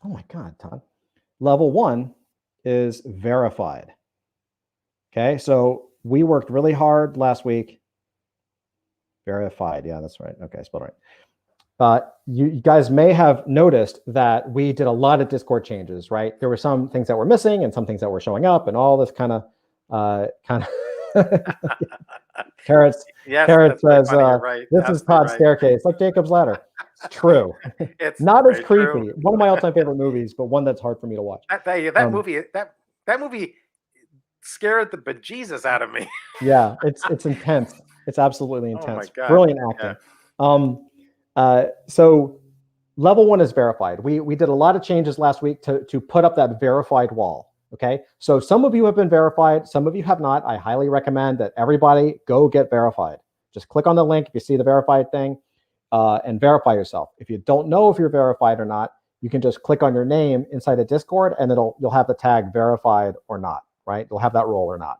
oh my God, Todd, level one is verified. Okay, so we worked really hard last week. Verified, yeah, that's right. Okay, I spelled it right. You guys may have noticed that we did a lot of Discord changes, right? There were some things that were missing and some things that were showing up and all this kind of Carrots. Yes, Carrot says, right. this is Todd's staircase, like Jacob's ladder. It's true. It's not as creepy. True. One of my all-time favorite movies, but one that's hard for me to watch. That movie scared the bejesus out of me. Yeah, it's intense. It's absolutely intense. Oh my God. Brilliant acting. Yeah. So level one is verified. We did a lot of changes last week to put up that verified wall. Okay, so some of you have been verified, some of you have not. I highly recommend that everybody go get verified. Just click on the link if you see the verified thing and verify yourself. If you don't know if you're verified or not, you can just click on your name inside a Discord and you'll have the tag verified or not, right? You'll have that role or not.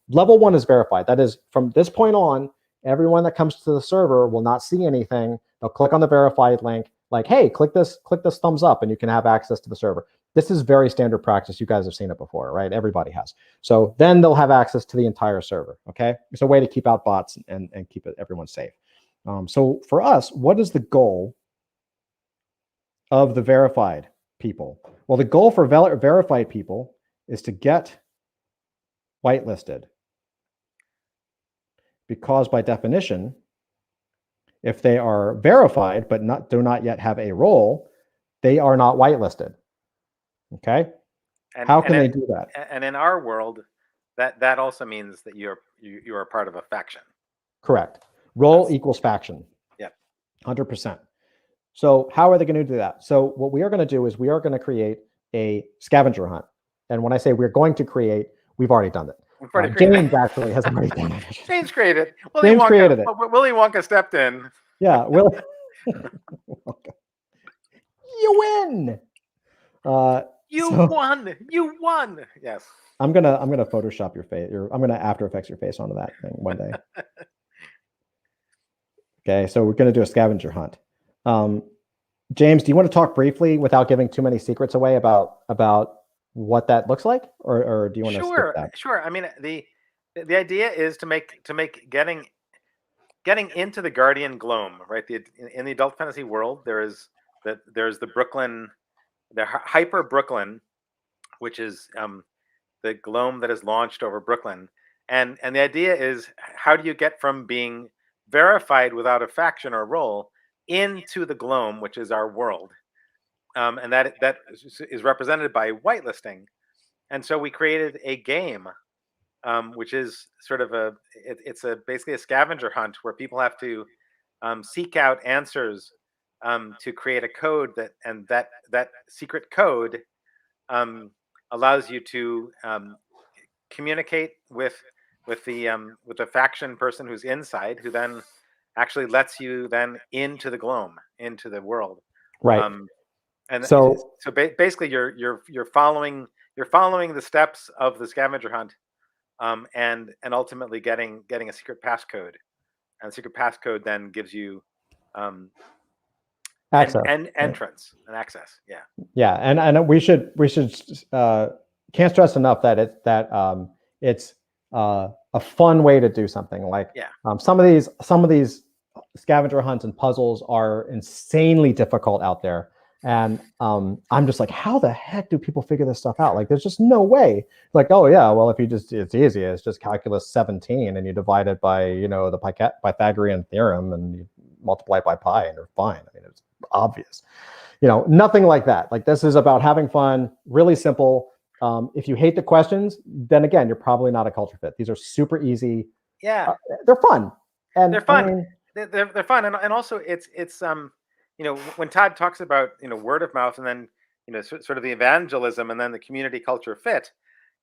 Level 1 is verified. That is, from this point on, everyone that comes to the server will not see anything. They'll click on the verified link, like, hey, click this thumbs up, and you can have access to the server. This is very standard practice. You guys have seen it before, right? Everybody has. So then they'll have access to the entire server, okay? It's a way to keep out bots and keep everyone safe. So for us, what is the goal of the verified people? Well, the goal for verified people is to get whitelisted. Because by definition, if they are verified but do not yet have a role, they are not whitelisted. Okay? How can they do that? And in our world, that also means that you are part of a faction. Correct. Role equals faction. Yeah. 100%. So how are they going to do that? So what we are going to do is we are going to create a scavenger hunt. And when I say we're going to create, we've already done it. James actually has already done it. James created it. James created it. Willy Wonka stepped in. Yeah, Willy. You win. You won. You won. Yes. I'm gonna Photoshop your face. I'm gonna After Effects your face onto that thing one day. Okay, so we're gonna do a scavenger hunt. James, do you want to talk briefly without giving too many secrets away about what that looks like, or do you want to skip that? Sure. I mean, the idea is to make getting into the Guardian Gloam, right? In the adult fantasy world, there's the Brooklyn, the Hyper Brooklyn, which is the Gloam that is launched over Brooklyn, and the idea is, how do you get from being verified without a faction or role into the Gloam, which is our world? And that is represented by whitelisting. And so we created a game, which is sort of it's basically a scavenger hunt where people have to seek out answers to create a code that secret code allows you to communicate with the faction person who's inside, who then actually lets you then into the Gloam, into the world. Right. And so basically, you're following the steps of the scavenger hunt, and ultimately getting a secret passcode, and the secret passcode then gives you access and entrance and access. Yeah. Yeah, and we should can't stress enough that it's a fun way to do something. Like some of these scavenger hunts and puzzles are insanely difficult out there. And I'm just like, how the heck do people figure this stuff out? Like, there's just no way. Like, oh yeah, well, if it's easy. It's just calculus 17, and you divide it by the Pythagorean theorem, and you multiply it by pi, and you're fine. I mean, it's obvious. Nothing like that. Like, this is about having fun, really simple. If you hate the questions, then again, you're probably not a culture fit. These are super easy. Yeah, they're fun. And they're fun. I mean, they're fun, and also it's when Todd talks about word of mouth, and then sort of the evangelism, and then the community culture fit,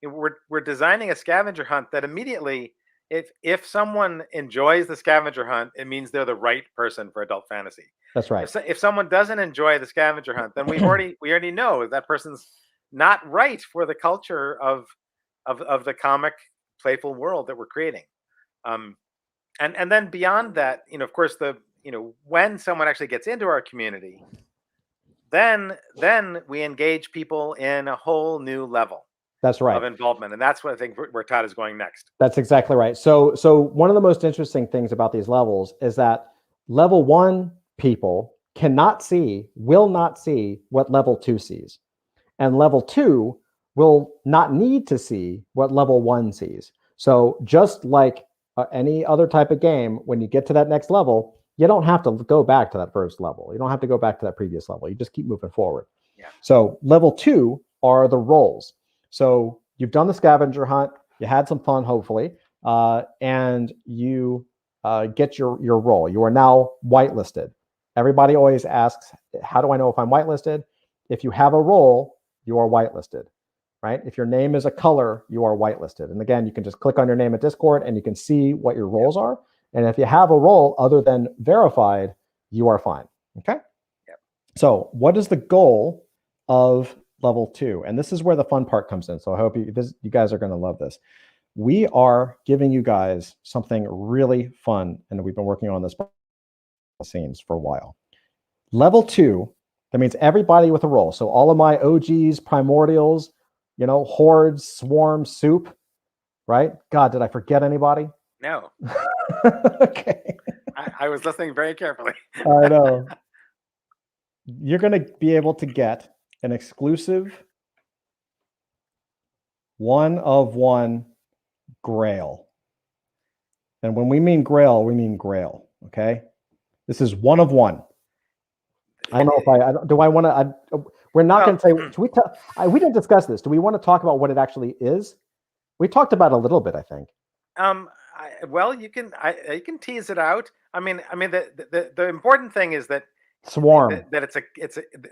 we're designing a scavenger hunt that immediately, if someone enjoys the scavenger hunt, it means they're the right person for adult fantasy. That's right. If someone doesn't enjoy the scavenger hunt, then we already know that person's not right for the culture of the comic playful world that we're creating. And then beyond that, of course, when someone actually gets into our community, then we engage people in a whole new level. That's right. Of involvement, and that's what I think where Todd is going next. That's exactly right. So one of the most interesting things about these levels is that level 1 people will not see what level 2 sees, and level 2 will not need to see what level 1 sees. So just like any other type of game, when you get to that next level, you don't have to go back to that first level. You don't have to go back to that previous level. You just keep moving forward. Yeah. So level 2 are the roles. So you've done the scavenger hunt, you had some fun, hopefully, and you get your role. You are now whitelisted. Everybody always asks, how do I know if I'm whitelisted? If you have a role, you are whitelisted, right? If your name is a color, you are whitelisted. And again, you can just click on your name at Discord and you can see what your roles are. And if you have a role other than verified, you are fine. Okay. Yep. So what is the goal of level 2? And this is where the fun part comes in. So I hope you guys are going to love this. We are giving you guys something really fun, and we've been working on this scenes for a while. Level 2, that means everybody with a role. So all of my OGs, primordials, hordes, swarm, soup, right? God, did I forget anybody? No. Okay. I was listening very carefully. I know. You're going to be able to get an exclusive 1-of-1 grail. And when we mean grail, we mean grail. Okay. This is 1-of-1. I don't know if do I want to, we're not going to say, we didn't discuss this. Do we want to talk about what it actually is? We talked about it a little bit, I think. Well, you can tease it out. I mean, the important thing is that swarm, that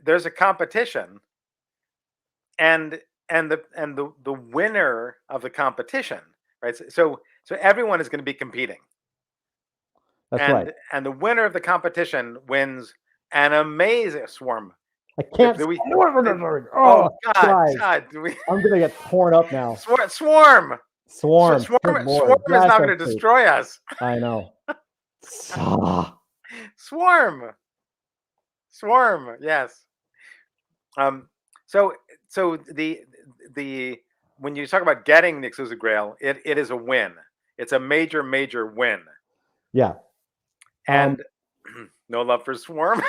there's a competition, and the winner of the competition, right? So everyone is going to be competing. That's right. And the winner of the competition wins an amazing swarm. I can't. Oh God, guys, God, I'm gonna get torn up now. Swarm is not going to destroy us. I know. Swarm, yes. So the when you talk about getting the exclusive grail, it is a win. It's a major win. Yeah. And no love for swarm.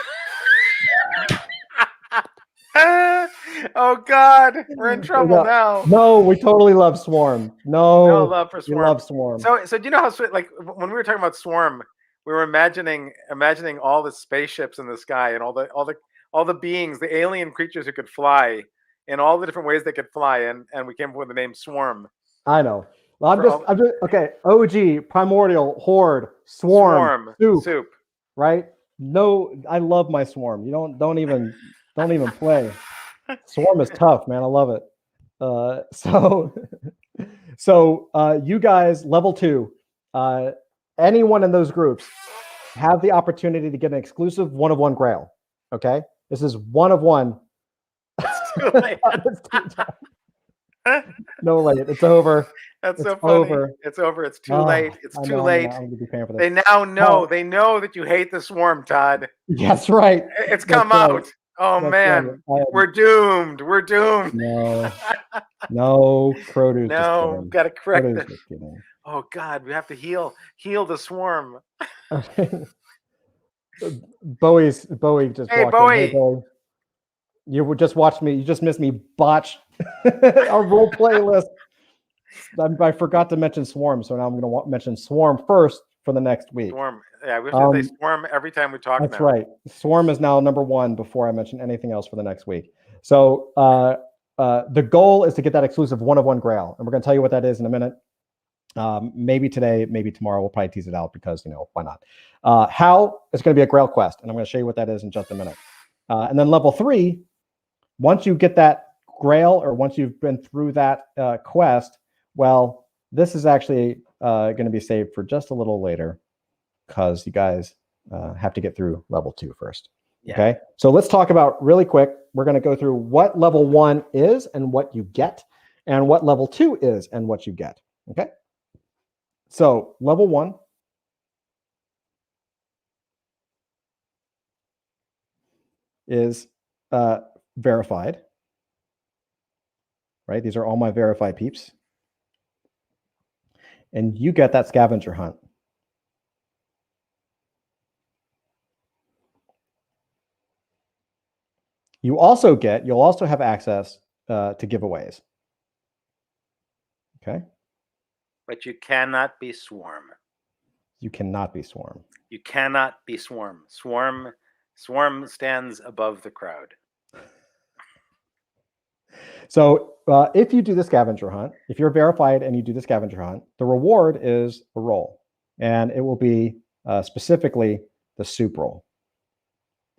Oh God, we're in trouble now. No, we totally love swarm. No love for swarm. We love swarm. So do you know how like when we were talking about swarm, we were imagining all the spaceships in the sky and all the beings, the alien creatures who could fly in all the different ways they could fly, and we came up with the name Swarm. I know. Well, I'm just okay. OG, primordial, horde, swarm, soup. Right? No, I love my swarm. You don't even play. Swarm is tough, man. I love it. So you guys, level 2, anyone in those groups have the opportunity to get an exclusive 1-of-1 grail. Okay, this is 1-of-1. No, late. It's over. That's so funny. Over. It's over. It's too late. It's too late. I'm gonna be paying for this. They now know. They know that you hate the swarm, Todd. That's right. It's come out. Oh man, we're doomed. We're doomed. No, produce. No, gotta correct this. Oh God, we have to heal the swarm. Bowie just walked in. Hey, Bowie. You just watched me. You just missed me botch our role playlist. I forgot to mention swarm, so now I'm going to mention swarm first for the next week. Swarm, yeah, we have to say swarm every time we talk. That's right. Swarm is now number 1 before I mention anything else for the next week. So the goal is to get that exclusive 1-of-1 grail, and we're going to tell you what that is in a minute. Maybe today, maybe tomorrow. We'll probably tease it out because why not? How it's going to be a grail quest, and I'm going to show you what that is in just a minute. And then level 3, once you get that grail, or once you've been through that quest, well, this is actually going to be saved for just a little later, because you guys have to get through level 2 first. Yeah. Okay, so let's talk about really quick. We're going to go through what level 1 is and what you get, and what level 2 is and what you get. Okay, so level 1 is verified. Right, these are all my verified peeps. And you get that scavenger hunt. You'll also have access to giveaways. Okay. But you cannot be swarm. You cannot be swarm. You cannot be swarm. Swarm stands above the crowd. So if you do the scavenger hunt, if you're verified and you do the scavenger hunt, the reward is a roll, and it will be specifically the soup roll.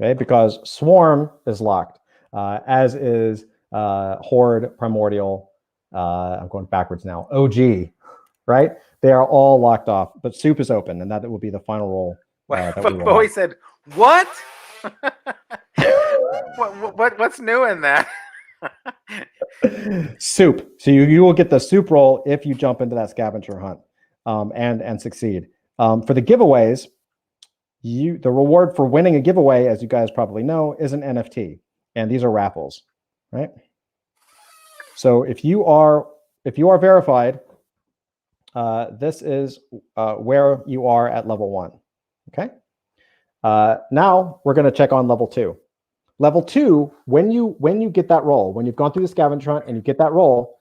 Okay, because swarm is locked, as is horde, primordial, I'm going backwards now. OG, right? They are all locked off, but Soup is open, and that will be the final role. But Bowie said, "What? What's new in that?" Soup. So you will get the Soup role if you jump into that scavenger hunt and succeed. For the giveaways, the reward for winning a giveaway, as you guys probably know, is an NFT, and these are raffles, right? So if you are verified, this is where you are at level 1. Okay. Now we're going to check on level 2. Level 2, when you get that role, when you've gone through the scavenger hunt and you get that role,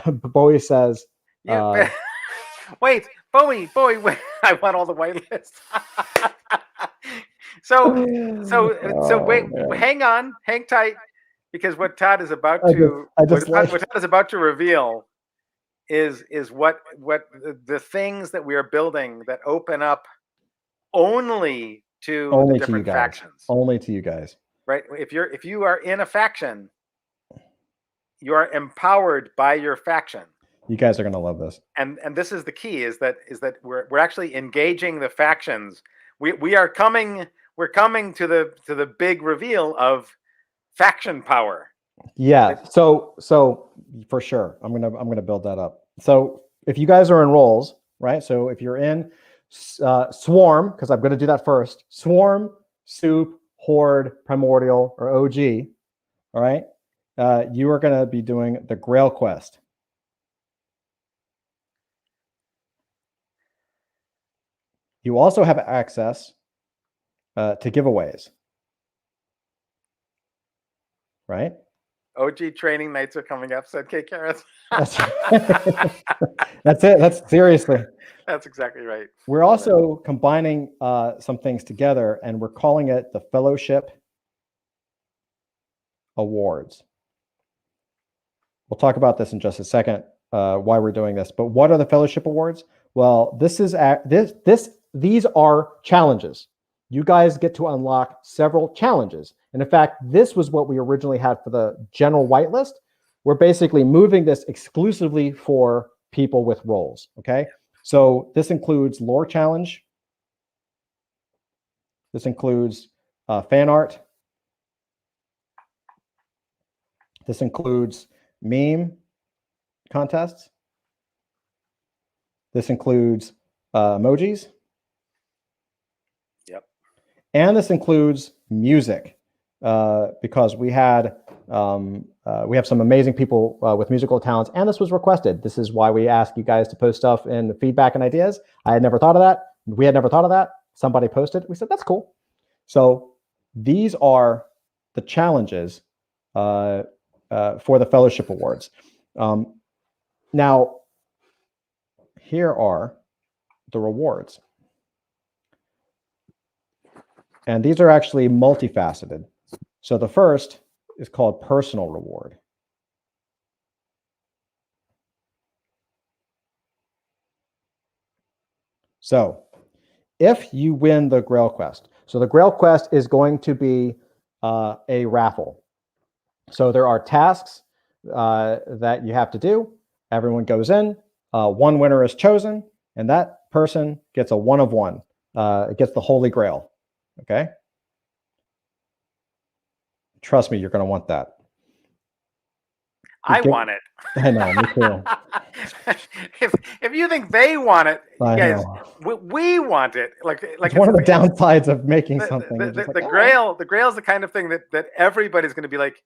Bowie says, "Wait, Bowie, wait! I want all the whitelists." so wait, hang tight, because what Todd is about to what Todd is about to reveal is what the things that we are building that open up only to the different factions. Only to you guys. Right? If you are in a faction, you are empowered by your faction. You guys are going to love this. And this is the key, is that we're actually engaging the factions. We're coming to the big reveal of faction power. Yeah. So for sure, I'm going to build that up. So if you guys are in roles, right? So if you're in Swarm, because I'm going to do that first. Swarm, Soup, Horde, Primordial, or OG, all right? You are going to be doing the Grail quest. You also have access to giveaways, right? OG training nights are coming up, said K. Karras. That's it. That's seriously. That's exactly right. We're also combining some things together, and we're calling it the Fellowship Awards. We'll talk about this in just a second, why we're doing this. But what are the Fellowship Awards? Well, these are challenges. You guys get to unlock several challenges. And in fact, this was what we originally had for the general whitelist. We're basically moving this exclusively for people with roles, okay? So this includes lore challenge. This includes fan art. This includes meme contests. This includes emojis. Yep. And this includes music, because we have some amazing people with musical talents, and this was requested. This is why we ask you guys to post stuff in feedback and ideas. I had never thought of that. We had never thought of that. Somebody posted. We said, that's cool. So these are the challenges for the Fellowship Awards. Now, here are the rewards. And these are actually multifaceted. So the first is called personal reward. So if you win the Grail Quest, so the Grail Quest is going to be a raffle. So there are tasks that you have to do. Everyone goes in, one winner is chosen, and that person gets a 1 of 1. It gets the Holy Grail, okay? Trust me, you're going to want that. I want it. I know, me too. if you think they want it, guys, we want it. Like it's one of the downsides of making something. The Grail is the kind of thing that everybody's going to be like,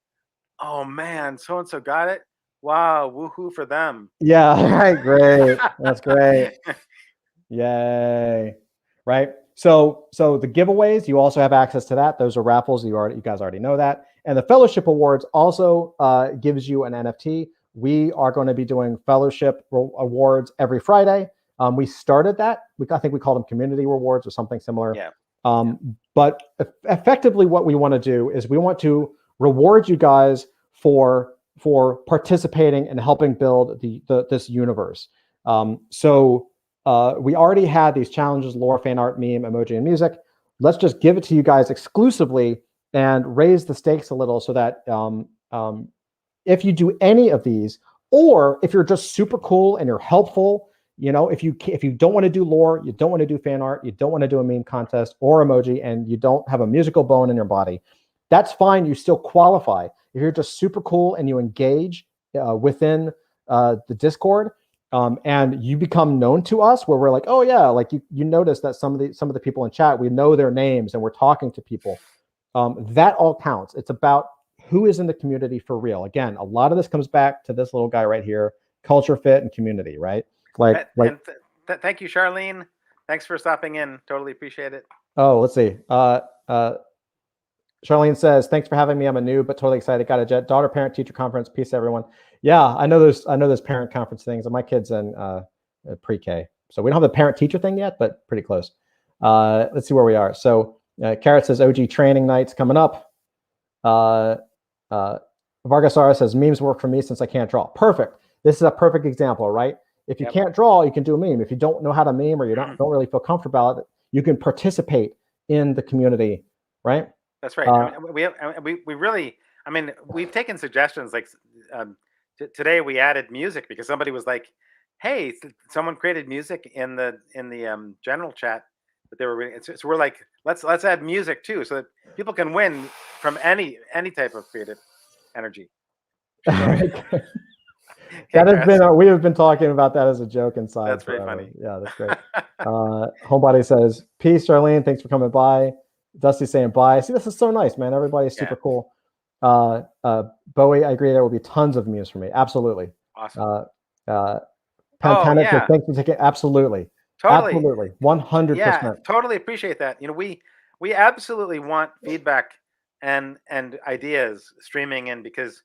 oh man, so and so got it. Wow, woohoo for them. Yeah, right. Great. That's great. Yay. Right. So the giveaways, you also have access to that. Those are raffles. You guys already know that. And the Fellowship Awards also gives you an NFT. We are going to be doing Fellowship Awards every Friday. We started that. I think we called them Community Rewards or something similar. Yeah. But effectively, what we want to do is we want to reward you guys for participating and helping build this universe. So we already had these challenges: lore, fan art, meme, emoji, and music. Let's just give it to you guys exclusively and raise the stakes a little, so that if you do any of these, Or if you're just super cool and you're helpful, if you don't want to do lore, you don't want to do fan art, you don't want to do a meme contest or emoji, and you don't have a musical bone in your body, that's fine. You still qualify. If you're just super cool and you engage within the Discord, and you become known to us, where we're like, oh yeah, like you notice that some of the people in chat, we know their names and we're talking to people. That all counts. It's about who is in the community for real. Again, a lot of this comes back to this little guy right here: culture fit and community, right? Thank you, Charlene. Thanks for stopping in. Totally appreciate it. Oh, let's see. Charlene says, thanks for having me. I'm a noob, but totally excited. Got a jet. Daughter parent teacher conference. Peace, everyone. Yeah, I know there's parent conference things. And my kid's in pre-K. So we don't have the parent teacher thing yet, but pretty close. Let's see where we are. So Carrot says OG training nights coming up. Vargasara says memes work for me since I can't draw. Perfect. This is a perfect example, right? If you can't draw, you can do a meme. If you don't know how to meme or you don't really feel comfortable about it, you can participate in the community, right? That's right. We really, we've taken suggestions like today we added music because somebody was like, hey, someone created music in the general chat that they were reading. So we're like, let's add music too, so that people can win from any type of creative energy. That has been we have been talking about that as a joke inside. That's very funny. Yeah, that's great. Homebody says, peace, Charlene. Thanks for coming by. Dusty saying bye. See, this is so nice, man. Everybody's super cool. Bowie, I agree. There will be tons of memes for me. Absolutely. Awesome. Panda, thanks for taking. Absolutely. Totally. Absolutely. 100%. Yeah, totally appreciate that. We absolutely want feedback and ideas streaming in because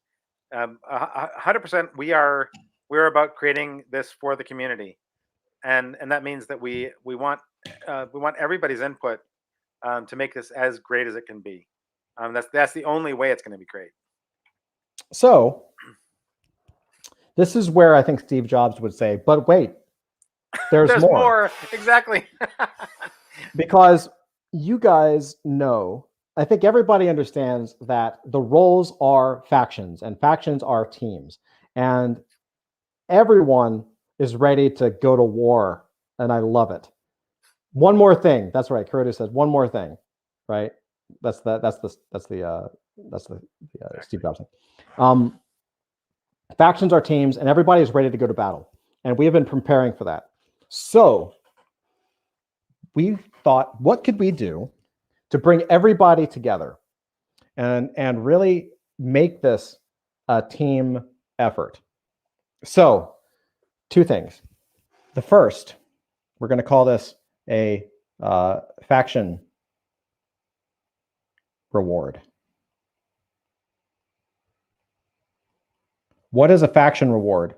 100% we're about creating this for the community, and that means that we want everybody's input to make this as great as it can be. That's the only way it's going to be great. So this is where I think Steve Jobs would say, but wait, there's more. Exactly. Because you guys know, I think everybody understands that the roles are factions and factions are teams, and everyone is ready to go to war, and I love it. One more thing. That's right. Kuroda says one more thing, right? That's the Steve Jobs thing. Factions are teams, and everybody is ready to go to battle, and we have been preparing for that. So we thought, what could we do to bring everybody together and really make this a team effort? So, two things. The first, we're going to call this a faction reward. What is a faction reward?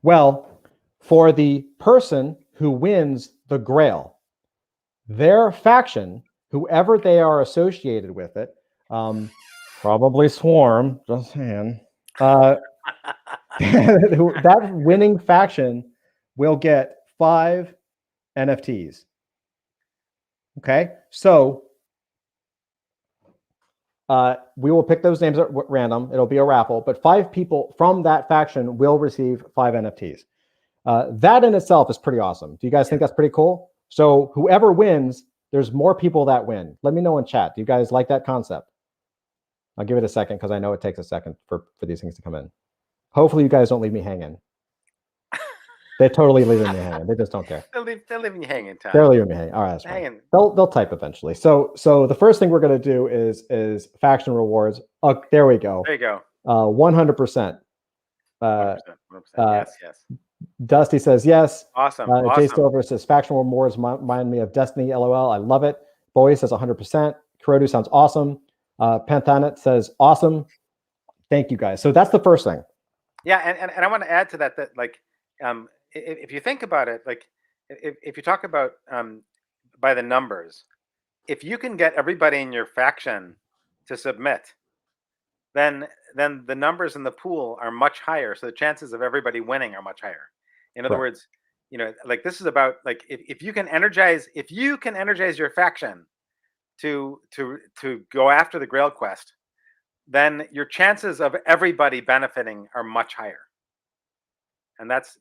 Well, for the person who wins the Grail, their faction, whoever they are associated with it, probably Swarm, just saying, that winning faction will get 5 NFTs. Okay, so we will pick those names at random. It'll be a raffle, but 5 people from that faction will receive 5 NFTs. That in itself is pretty awesome. Do you guys think that's pretty cool? So whoever wins, there's more people that win. Let me know in chat. Do you guys like that concept? I'll give it a second because I know it takes a second for these things to come in. Hopefully you guys don't leave me hanging. They're totally leaving me hanging. They just don't care. They're leaving you hanging, Tom. They're leaving me hanging. All right, that's fine. They'll type eventually. So the first thing we're going to do is faction rewards. Oh, there we go. There you go. 100%. 100%. Yes. Dusty says yes. Awesome. Jay Silver says faction rewards remind me of Destiny. LOL. I love it. Bowie says 100%. Kurodu sounds awesome. Panthanet says awesome. Thank you guys. So that's the first thing. Yeah, and I want to add to that like if you think about it, like if you talk about by the numbers, if you can get everybody in your faction to submit, then the numbers in the pool are much higher. So the chances of everybody winning are much higher. In other words, like this is about like if you can energize your faction to go after the Grail quest, then your chances of everybody benefiting are much higher. And that's,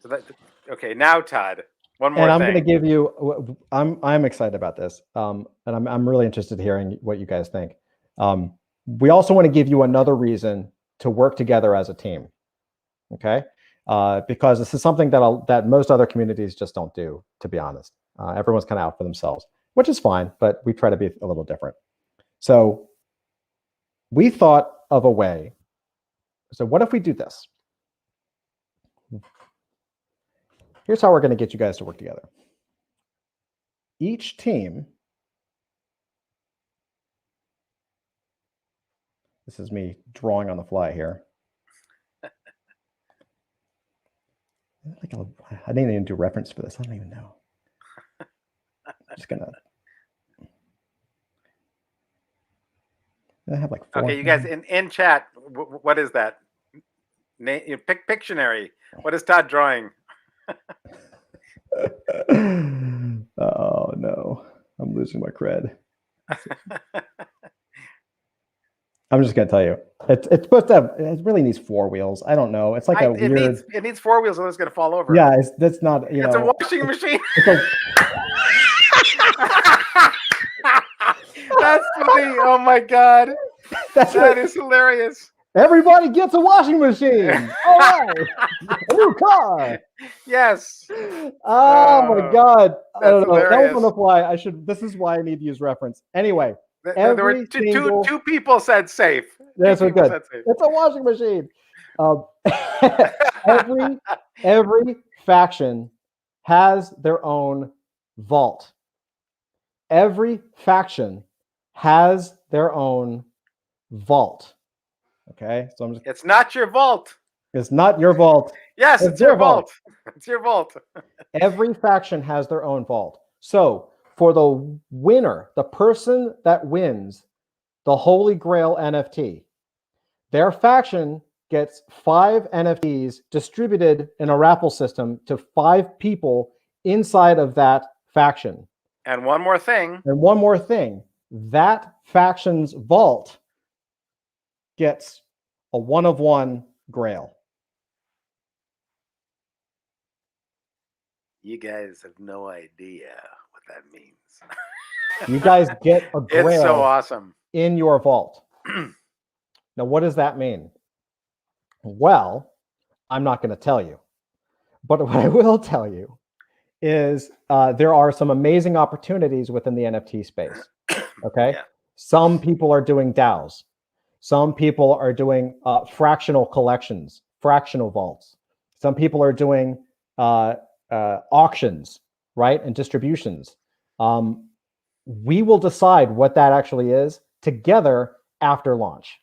so that, okay, now Todd, one more And I'm thing. going to give you. I'm excited about this, and I'm really interested in hearing what you guys think. We also want to give you another reason to work together as a team. Okay, because this is something that most other communities just don't do. To be honest, everyone's kind of out for themselves, which is fine, but we try to be a little different. So we thought of a way. So what if we do this? Here's how we're going to get you guys to work together. Each team. This is me drawing on the fly here. I didn't even do reference for this. I don't even know. I'm just gonna. I have like 4. Okay, you guys in chat, what is that? Pictionary. What is Todd drawing? Oh no, I'm losing my cred. I'm just gonna tell you, it's supposed to have. It really needs 4 wheels. I don't know. It's like a weird. It needs 4 wheels, or it's gonna fall over. Yeah, that's not. It's a washing machine. That's funny. Oh my god, that is hilarious. Everybody gets a washing machine. All right, a new car. Yes. Oh my god, I don't know. Hilarious. That was on the fly. This is why I need to use reference. Anyway, there were two people said safe. That's so good. It's a washing machine. Every faction has their own vault. Every faction has their own vault. Okay, so I'm just. It's not your vault. It's not your vault. Yes, it's your vault. It's your vault. Every faction has their own vault. So for the winner, the person that wins the Holy Grail NFT, their faction gets 5 NFTs distributed in a raffle system to 5 people inside of that faction. And one more thing. That faction's vault gets a 1-of-1 grail. You guys have no idea what that means. You guys get a grail. It's so awesome. In your vault. Now, what does that mean? Well, I'm not going to tell you. But what I will tell you is there are some amazing opportunities within the NFT space. Okay? Yeah. Some people are doing DAOs. Some people are doing fractional collections, fractional vaults. Some people are doing auctions, right? And distributions. We will decide what that actually is together after launch.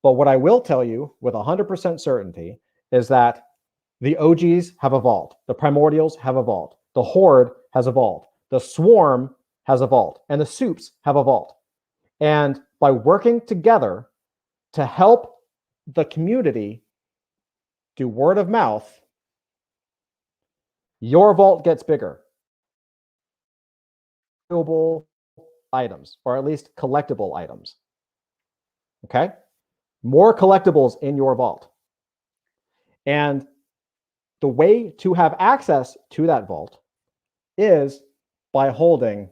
But what I will tell you with 100% certainty is that the OGs have a vault. The Primordials have a vault. The Horde has a vault. The Swarm has a vault. And the Soups have a vault. And by working together to help the community do word of mouth, your vault gets bigger. Items, or at least collectible items. Okay? More collectibles in your vault. And the way to have access to that vault is by holding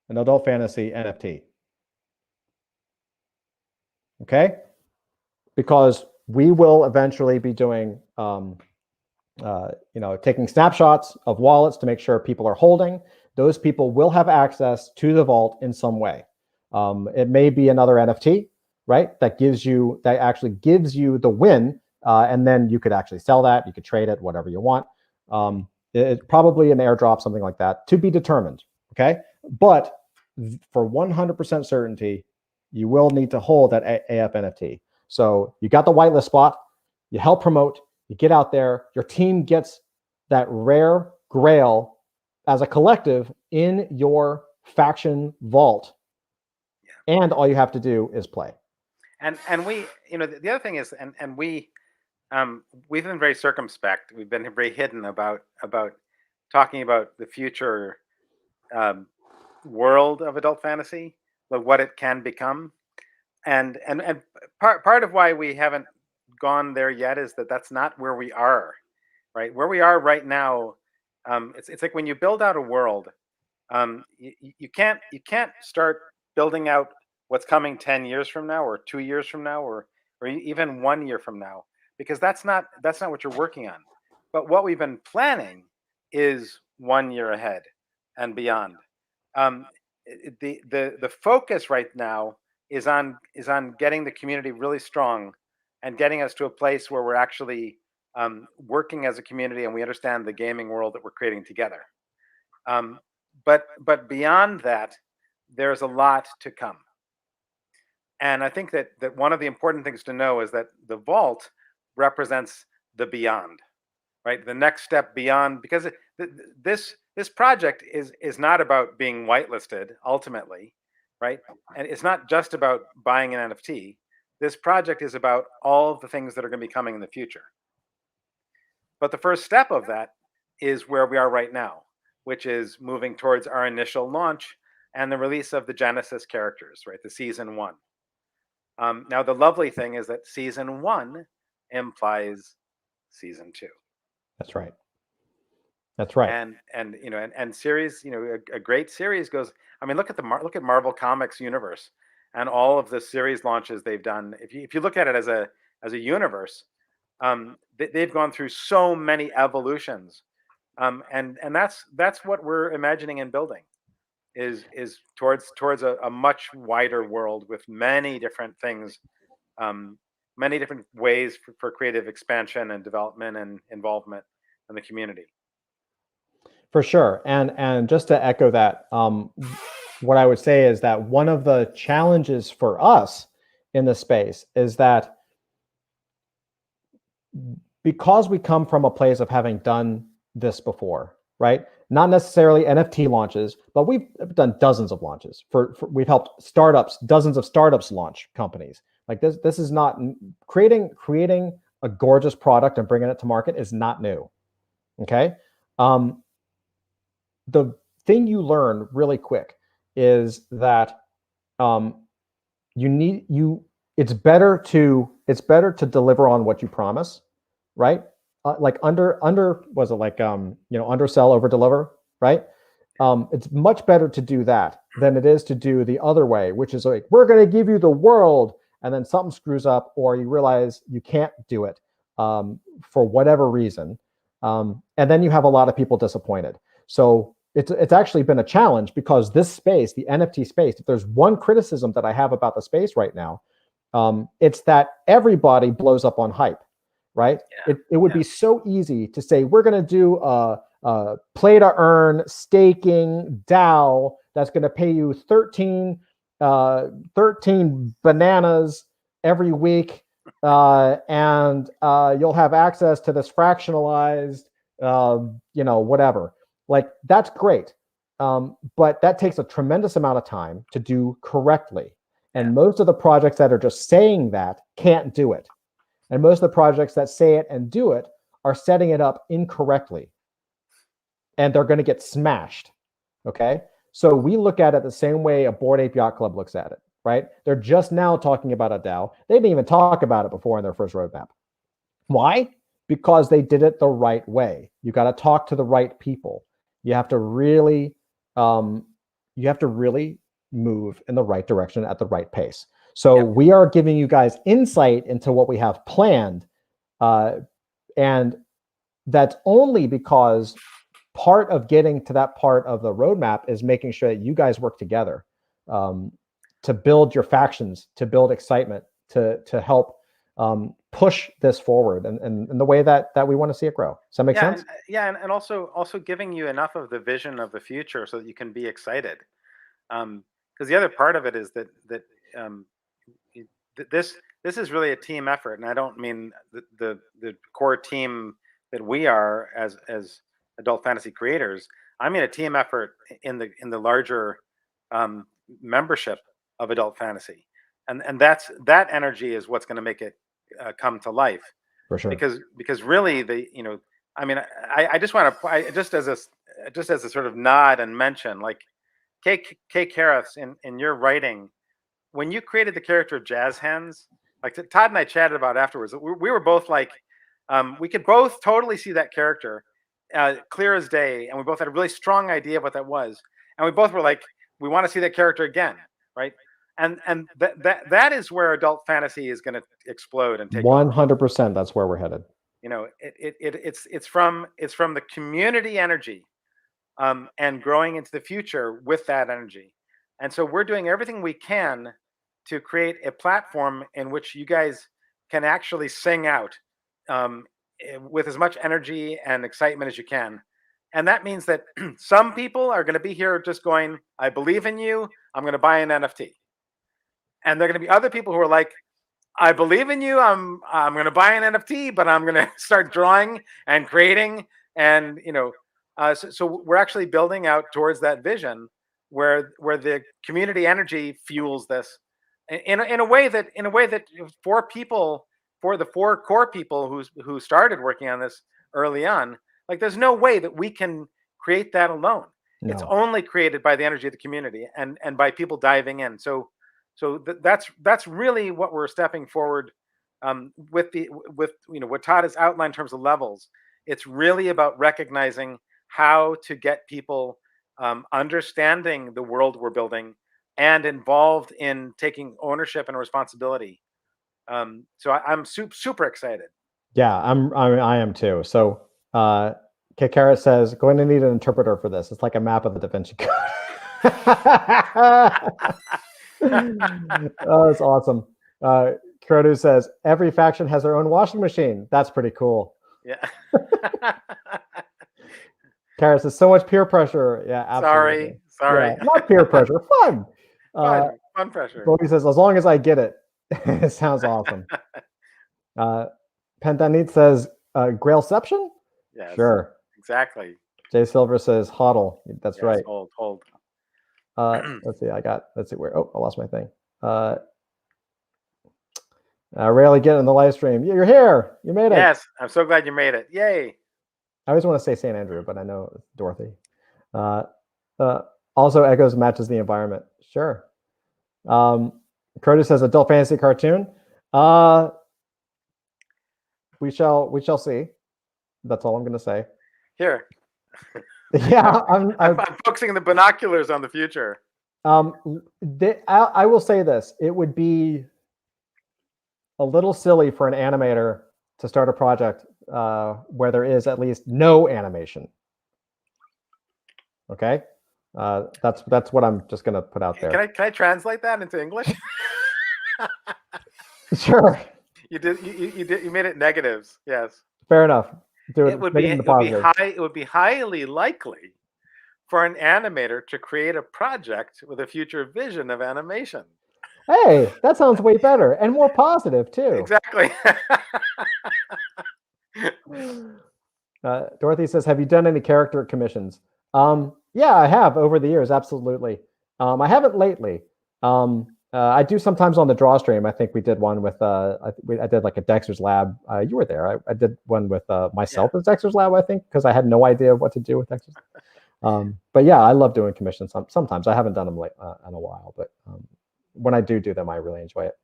an adult fantasy NFT. Okay? Because we will eventually be doing taking snapshots of wallets to make sure people are holding. Those people will have access to the vault in some way. It may be another NFT, right? That actually gives you the win, and then you could actually sell that. You could trade it, whatever you want. It's probably an airdrop, something like that, to be determined. Okay, but for 100% certainty, you will need to hold that AF NFT. So you got the whitelist spot. You help promote. You get out there, your team gets that rare grail as a collective in your faction vault. Yeah. And all you have to do is play. And we, the other thing is, and we've been very circumspect. We've been very hidden about talking about the future world of adult fantasy, but what it can become. and part of why we haven't gone there yet is that that's not where we are, right? Where we are right now, it's like when you build out a world, you can't start building out what's coming 10 years from now or 2 years from now or even 1 year from now, because that's not what you're working on. But what we've been planning is 1 year ahead and beyond. um, the focus right now is on getting the community really strong and getting us to a place where we're actually working as a community and we understand the gaming world that we're creating together. um, but beyond that, there's a lot to come. And I think that one of the important things to know is that the vault represents the beyond, right? The next step beyond, because this project is not about being whitelisted ultimately, right? And it's not just about buying an NFT. This project is about all of the things that are going to be coming in the future. But the first step of that is where we are right now, which is moving towards our initial launch and the release of the Genesis characters, right? The season one. Now, the lovely thing is that season one implies season two. That's right. That's right. And series, a great series goes. I mean, look at Marvel Comics universe and all of the series launches they've done. If you look at it as a universe, they've gone through so many evolutions, and that's what we're imagining and building is towards a much wider world with many different things, many different ways for creative expansion and development and involvement in the community. For sure. And just to echo that, what I would say is that one of the challenges for us in the space is that because we come from a place of having done this before, right? Not necessarily NFT launches, but we've done dozens of launches. We've helped startups, dozens of startups launch companies. Like this. This is not creating a gorgeous product and bringing it to market is not new. Okay. The thing you learn really quick is that it's better to deliver on what you promise, right? Like was it like undersell, over deliver, right? It's much better to do that than it is to do the other way, which is like, we're going to give you the world, and then something screws up or you realize you can't do it for whatever reason, and then you have a lot of people disappointed. So it's actually been a challenge, because this space, the NFT space, if there's one criticism that I have about the space right now, it's that everybody blows up on hype, right? Yeah. It would be so easy to say, we're going to do a play to earn staking DAO that's going to pay you 13 bananas every week, and you'll have access to this fractionalized, whatever. Like, that's great. But that takes a tremendous amount of time to do correctly. And most of the projects that are just saying that can't do it. And most of the projects that say it and do it are setting it up incorrectly. And they're going to get smashed. Okay. So we look at it the same way a Bored Ape Yacht Club looks at it, right? They're just now talking about a DAO. They didn't even talk about it before in their first roadmap. Why? Because they did it the right way. You got to talk to the right people. You have to really move in the right direction at the right pace. So we are giving you guys insight into what we have planned. And that's only because part of getting to that part of the roadmap is making sure that you guys work together to build your factions, to build excitement, to help push this forward and the way that we want to see it grow. Does that make sense? And also giving you enough of the vision of the future so that you can be excited. Because the other part of it is that this is really a team effort, and I don't mean the core team that we are as adult fantasy creators. I mean a team effort in the larger membership of adult fantasy, and that energy is what's going to make it come to life. For sure. Because really I just want to just as a sort of nod and mention, like K. Karras in your writing when you created the character of Jazz Hands, like Todd and I chatted about afterwards, we were both like, we could both totally see that character clear as day, and we both had a really strong idea of what that was, and we both were like, we want to see that character again, right? And that is where adult fantasy is going to explode and take 100%. That's where we're headed. You know, it's from the community energy, and growing into the future with that energy. And so we're doing everything we can to create a platform in which you guys can actually sing out, with as much energy and excitement as you can. And that means that some people are going to be here just going, I believe in you, I'm going to buy an NFT. And there are going to be other people who are like, I believe in you, I'm going to buy an NFT, but I'm going to start drawing and creating. And, so we're actually building out towards that vision where the community energy fuels this in a way that for the four core people who started working on this early on, like there's no way that we can create that alone. No. It's only created by the energy of the community and by people diving in. So that's really what we're stepping forward, with what Todd has outlined in terms of levels. It's really about recognizing how to get people understanding the world we're building and involved in taking ownership and responsibility. So I'm super excited. Yeah, I am too. So Kikara says, going to need an interpreter for this. It's like a map of the Da Vinci Code. Oh, that's awesome. Kurodu says, every faction has their own washing machine. That's pretty cool. Yeah. Kara says, so much peer pressure. Yeah, absolutely. Sorry. Yeah, not peer pressure. Fun. Fun pressure. Bodhi says, as long as I get it. It sounds awesome. Pentanit says, Grailception? Yes, sure. Exactly. Jay Silver says, hodl. That's right. Hold. Let's see where. Oh, I lost my thing. Rarely get in the live stream. You're here. You made it. Yes, I'm so glad you made it. Yay. I always want to say St. Andrew, but I know it's Dorothy. Also, Echoes matches the environment. Sure. Curtis says adult fantasy cartoon. We shall see. That's all I'm going to say. Here. Yeah, I'm focusing the binoculars on the future. I will say this: it would be a little silly for an animator to start a project where there is at least no animation. Okay, that's what I'm just going to put out there. Can I translate that into English? Sure. You made it negatives. Yes. Fair enough. It would be highly likely for an animator to create a project with a future vision of animation. Hey, that sounds way better and more positive too. Exactly. Dorothy says, have you done any character commissions? Yeah, I have over the years. Absolutely. I haven't lately. I do sometimes on the draw stream. I think we did one with I did like a Dexter's Lab. You were there. I did one with myself as Dexter's Lab, I think, because I had no idea what to do with Dexter's. But yeah, I love doing commissions. Sometimes I haven't done them in a while, but when I do them, I really enjoy it.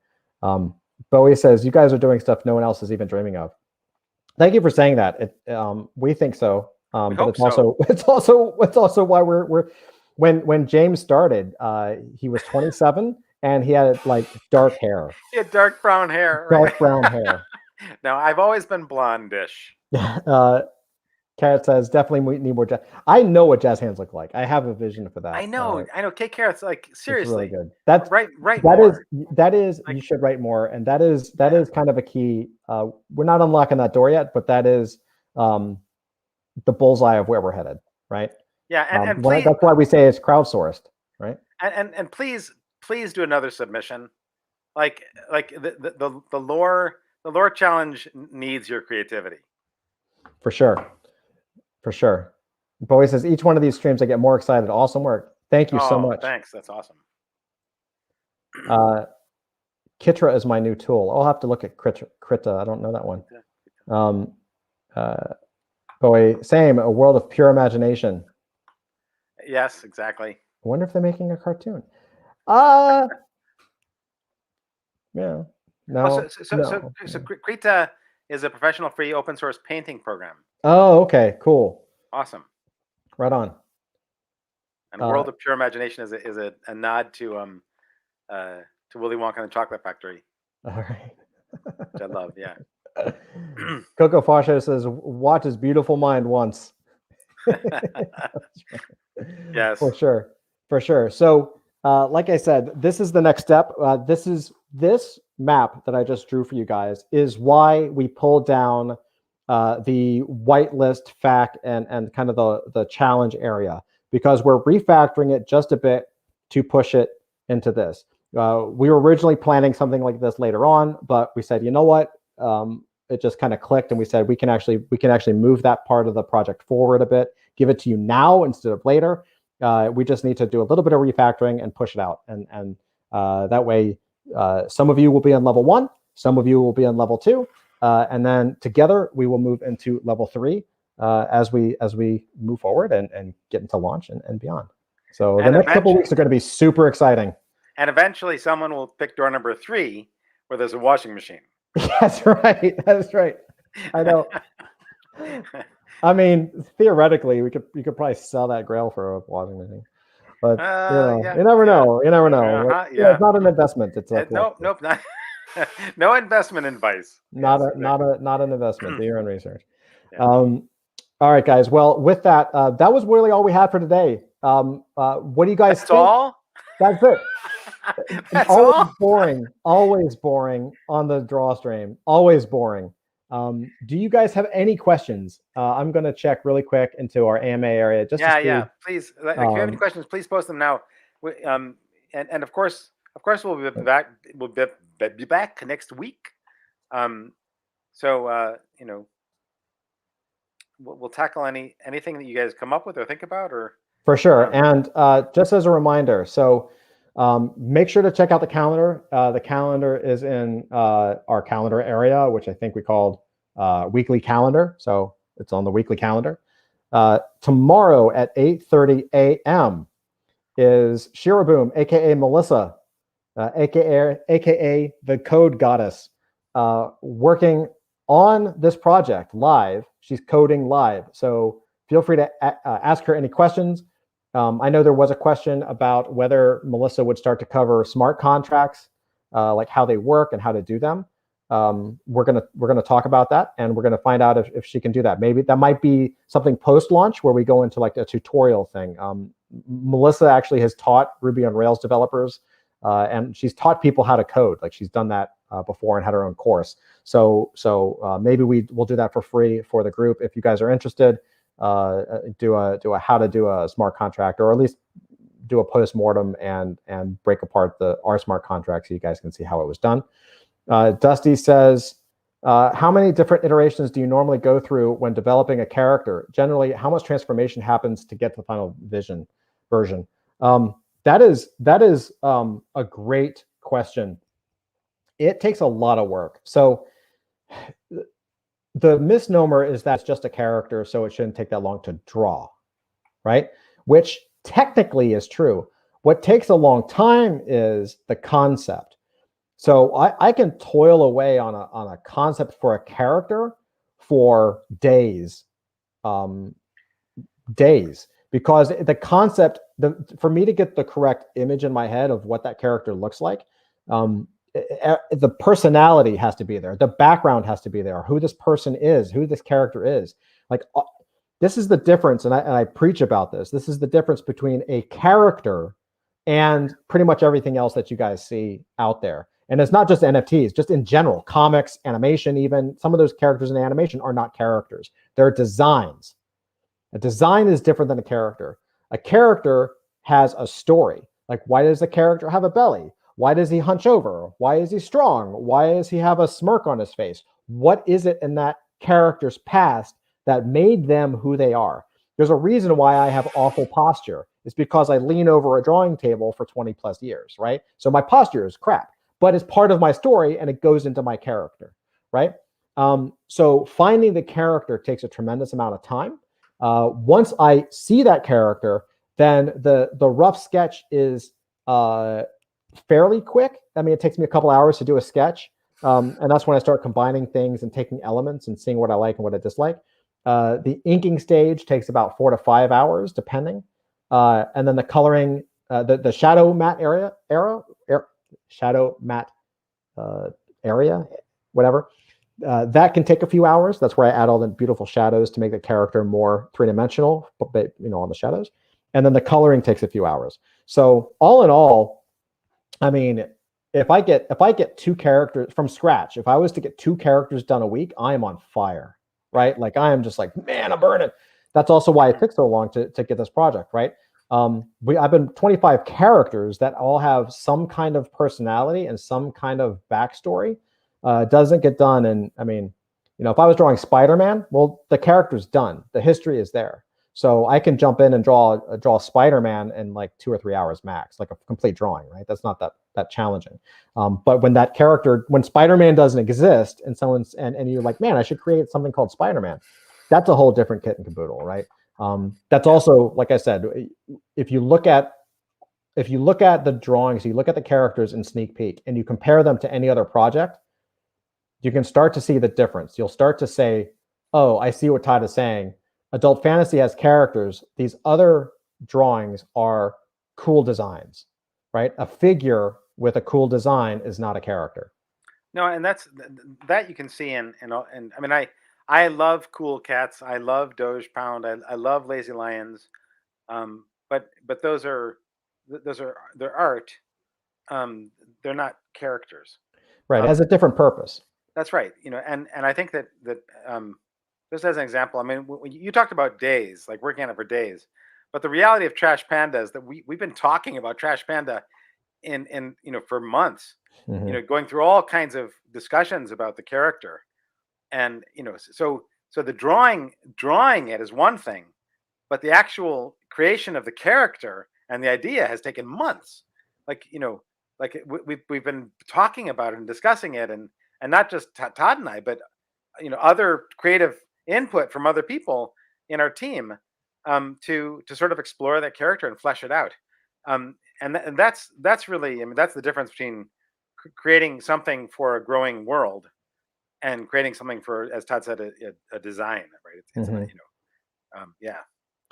Bowie says, you guys are doing stuff no one else is even dreaming of. Thank you for saying that. We think so. But it's also why we're when James started, he was 27 and he had like dark hair. He had dark brown hair. Dark brown hair. Now I've always been blondish. Carrot says definitely we need more jazz. I know what jazz hands look like. I have a vision for that. I know. K Carrot's like seriously. It's really good. That's right. That is like, you should write more, and that is kind of a key. We're not unlocking that door yet, but that is the bullseye of where we're headed, right? Yeah, and please, that's why we say it's crowdsourced, right? And please do another submission. Like the lore challenge needs your creativity. For sure. Bowie says each one of these streams I get more excited. Awesome work. Thank you so much. Thanks. That's awesome. Kitra is my new tool. I'll have to look at Krita. I don't know that one. Bowie, same, a world of pure imagination. Yes, exactly. I wonder if they're making a cartoon. Yeah. Oh, No. No. Krita is a professional free open source painting program. Oh, okay. Cool. Awesome. Right on. And World of Pure Imagination is a nod to Willy Wonka and the Chocolate Factory. All right. Which I love. Yeah. Coco Fascio says, "Watch his beautiful mind once." Yes, for sure. So, like I said, this is the next step. This map that I just drew for you guys is why we pulled down the whitelist fact and kind of the challenge area, because we're refactoring it just a bit to push it into this. We were originally planning something like this later on, but we said, you know what? It just kind of clicked, and we said we can actually move that part of the project forward a bit, give it to you now instead of later. We just need to do a little bit of refactoring and push it out, and that way, some of you will be on level 1, some of you will be on level 2, and then together we will move into level 3 as we move forward and get into launch and beyond. So the next couple of weeks are going to be super exciting. And eventually, someone will pick door number 3, where there's a washing machine. That's right. That's right. I know. I mean, theoretically, you could probably sell that Grail for a washing machine, but you never know. You never know. It's not an investment. It's a nope, not no investment advice. Not an investment. Do your own research. Yeah. All right, guys. Well, with that, that was really all we had for today. What do you guys think? All? That's it. That's always all? boring. Always boring on the draw stream. Always boring. Do you guys have any questions? I'm going to check really quick into our AMA area. Just Please, if you have any questions, please post them now. And of course, we'll be back. We'll be back next week. So we'll tackle anything that you guys come up with or think about, or for sure. And just as a reminder, so make sure to check out the calendar. The calendar is in our calendar area, which I think we called weekly calendar. So it's on the weekly calendar. Tomorrow at 8:30 a.m. is Shiraboom, aka Melissa, aka the Code Goddess, working on this project live. She's coding live. So feel free to ask her any questions. I know there was a question about whether Melissa would start to cover smart contracts, like how they work and how to do them. We're gonna talk about that, and we're gonna find out if she can do that. Maybe that might be something post-launch where we go into like a tutorial thing. Melissa actually has taught Ruby on Rails developers, and she's taught people how to code. Like she's done that before and had her own course. So maybe we'll do that for free for the group if you guys are interested. Do a how to do a smart contract, or at least do a post-mortem and break apart our smart contract so you guys can see how it was done. Dusty says, how many different iterations do you normally go through when developing a character? Generally, how much transformation happens to get to the final version? That is a great question. It takes a lot of work. So the misnomer is that it's just a character, so it shouldn't take that long to draw, right? Which technically is true. What takes a long time is the concept. So I can toil away on a concept for a character for days, because the concept, for me to get the correct image in my head of what that character looks like, the personality has to be there, the background has to be there, who this person is, who this character is. Like this is the difference, and I preach about this. This is the difference between a character and pretty much everything else that you guys see out there. And it's not just NFTs, just in general, comics, animation, even some of those characters in animation are not characters. They're designs. A design is different than a character. A character has a story. Like, why does the character have a belly? Why does he hunch over? Why is he strong? Why does he have a smirk on his face? What is it in that character's past that made them who they are? There's a reason why I have awful posture. It's because I lean over a drawing table for 20 plus years, right? So my posture is crap, but it's part of my story and it goes into my character, right? So finding the character takes a tremendous amount of time. Once I see that character, then the rough sketch is fairly quick. I mean, it takes me a couple hours to do a sketch. And that's when I start combining things and taking elements and seeing what I like and what I dislike. The inking stage takes about 4 to 5 hours, depending. And then the coloring, the shadow matte shadow matte area, whatever. That can take a few hours. That's where I add all the beautiful shadows to make the character more three-dimensional, but on the shadows. And then the coloring takes a few hours. So all in all, I mean, if I get 2 characters from scratch, if I was to get 2 characters done a week, I am on fire, right? Like I am just like, man, I'm burning. That's also why it took so long to get this project, right? I've been 25 characters that all have some kind of personality and some kind of backstory. Doesn't get done. And I mean, if I was drawing Spider-Man, well, the character's done. The history is there. So I can jump in and draw Spider-Man in like 2 or 3 hours max, like a complete drawing, right? That's not that challenging. But when Spider-Man doesn't exist, and you're like, man, I should create something called Spider-Man, that's a whole different kit and caboodle, right? That's also, like I said, if you look at the drawings, you look at the characters in Sneak Peek, and you compare them to any other project, you can start to see the difference. You'll start to say, oh, I see what Todd is saying. Adult fantasy has characters. These other drawings are cool designs, right? A figure with a cool design is not a character. No, and that you can see and I mean, I love Cool Cats. I love Doge Pound. I love Lazy Lions. But they're art. They're not characters. Right. It has a different purpose. That's right. And I think that just as an example, I mean, when you talked about days, like working on it for days, but the reality of Trash Panda is that we've been talking about Trash Panda in for months, going through all kinds of discussions about the character, and so the drawing it is one thing, but the actual creation of the character and the idea has taken months. Like we've been talking about it and discussing it, and not just Todd and I, but other creative input from other people in our team, to sort of explore that character and flesh it out. And that's really, I mean, that's the difference between creating something for a growing world and creating something for, as Todd said, a design, right? Yeah.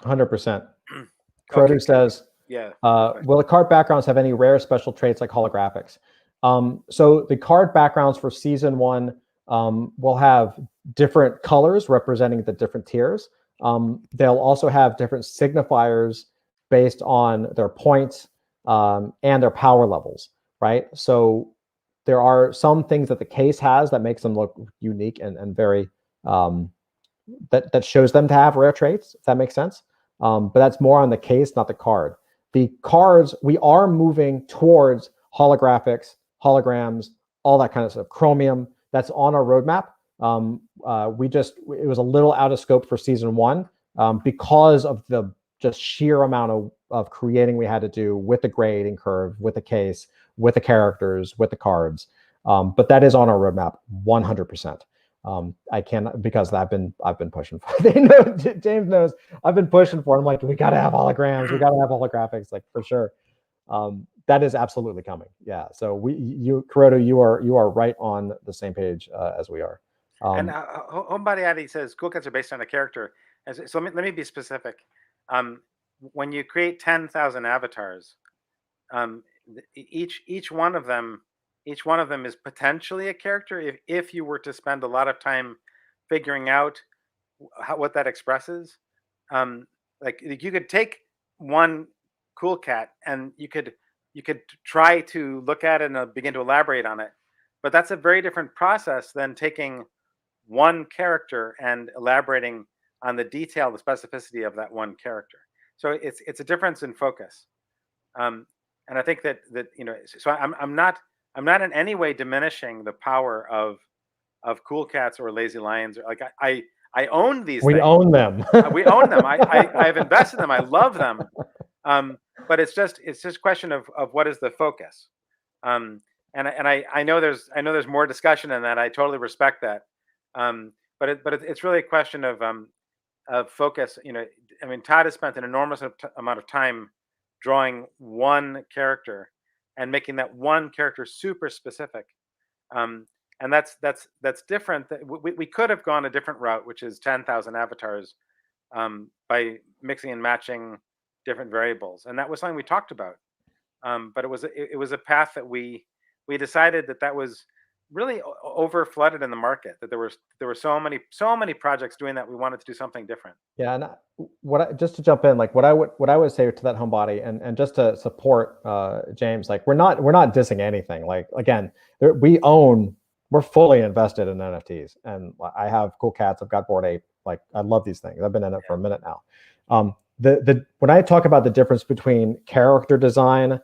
100%. Okay. Croder says, yeah. Will the card backgrounds have any rare special traits like holographics? So the card backgrounds for season 1 will have different colors representing the different tiers. They'll also have different signifiers based on their points and their power levels, right? So there are some things that the case has that makes them look unique and very that shows them to have rare traits, if that makes sense. But that's more on the case, not the card. The cards, we are moving towards holographics, holograms, all that kind of stuff. Chromium, that's on our roadmap. It was a little out of scope for season 1 because of the just sheer amount of creating we had to do with the grading curve, with the case, with the characters, with the cards. But that is on our roadmap, 100%. I cannot, because I've been pushing for. They know, James knows I've been pushing for. I'm like, we got to have holograms, we got to have holographics, like for sure. That is absolutely coming. Yeah. So Kuroda, you are right on the same page as we are. And Homebody Addy says Cool Cats are based on a character. So let me be specific. When you create 10,000 avatars, each one of them is potentially a character if you were to spend a lot of time figuring out what that expresses. Like you could take one Cool Cat and you could try to look at it and begin to elaborate on it, but that's a very different process than taking one character and elaborating on the detail, the specificity of that one character. So it's a difference in focus, and I think that So I'm not in any way diminishing the power of Cool Cats or Lazy Lions. Like I own these. We things. own them. We own them. I've invested in them. I love them. But it's just a question of what is the focus. And I know there's more discussion in that. I totally respect that. But it's really a question of focus. I mean, Todd has spent an enormous amount of time drawing one character, and making that one character super specific. And that's different. We could have gone a different route, which is 10,000 avatars, by mixing and matching different variables, and that was something we talked about. But it was a path that we decided that was really over flooded in the market. That there were so many projects doing that. We wanted to do something different. Yeah, and just to jump in, like what I would say to that homebody, and just to support James, like we're not dissing anything. Like again, we're fully invested in NFTs, and I have Cool Cats, I've got Bored Ape, like I love these things. I've been in it for a minute now. When I talk about the difference between character design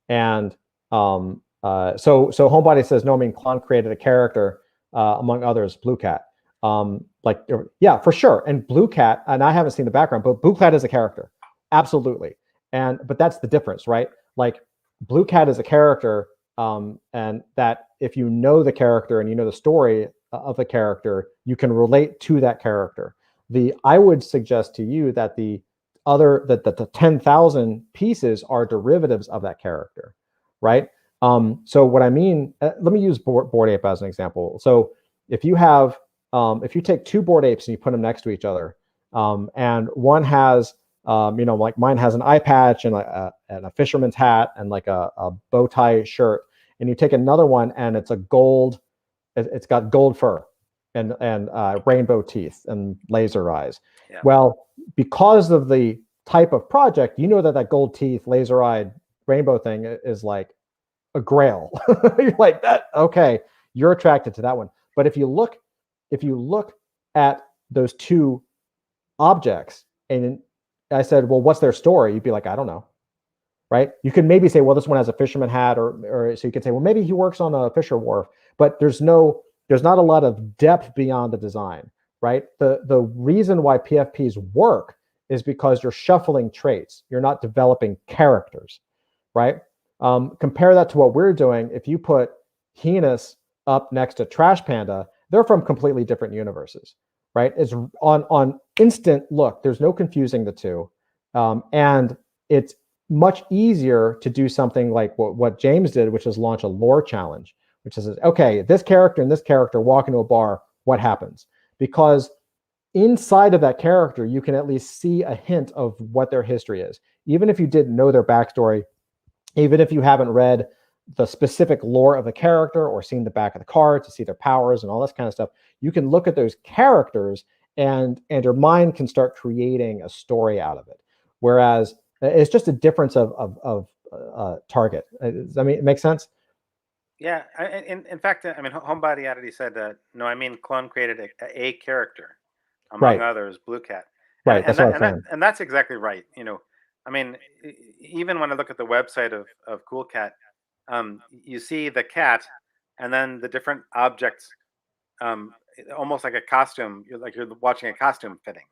and so homebody says no, I mean Klon created a character among others, Blue Cat. Like yeah, for sure. And Blue Cat, and I haven't seen the background, but Blue Cat is a character, absolutely. But that's the difference, right? Like Blue Cat is a character, and that if you know the character and you know the story of the character, you can relate to that character. I would suggest to you that the 10,000 pieces are derivatives of that character, right? So what I mean, let me use Bored Ape as an example. So if you have if you take two Bored Apes and you put them next to each other, and one has, like mine has an eye patch and a fisherman's hat and like a bow tie shirt, and you take another one and it's it's got gold fur and rainbow teeth and laser eyes. Yeah. Well, because of the type of project, you know that gold teeth, laser eyed rainbow thing is like a grail. You're like that. Okay, you're attracted to that one. But if you look at those two objects and I said, well, what's their story? You'd be like, I don't know, right? You could maybe say, well, this one has a fisherman hat, or so you could say, well, maybe he works on a fisher wharf, but there's not a lot of depth beyond the design, right? The reason why PFPs work is because you're shuffling traits. You're not developing characters, right? Compare that to what we're doing. If you put Heinous up next to Trash Panda, they're from completely different universes, right? It's on instant look. There's no confusing the two, and it's much easier to do something like what James did, which is launch a lore challenge, which is, okay, this character and this character walk into a bar, what happens? Because inside of that character, you can at least see a hint of what their history is, even if you didn't know their backstory, even if you haven't read the specific lore of the character or seen the back of the card to see their powers and all this kind of stuff. You can look at those characters and your mind can start creating a story out of it. Whereas it's just a difference of target. I mean, it makes sense. Yeah. In fact, I mean, homebody already said that. No, I mean, Clone created a character among others, Blue Cat. Right. That's what I'm saying. And that's exactly right. I mean, even when I look at the website of Cool Cat, you see the cat and then the different objects, almost like a costume. You're watching a costume fitting.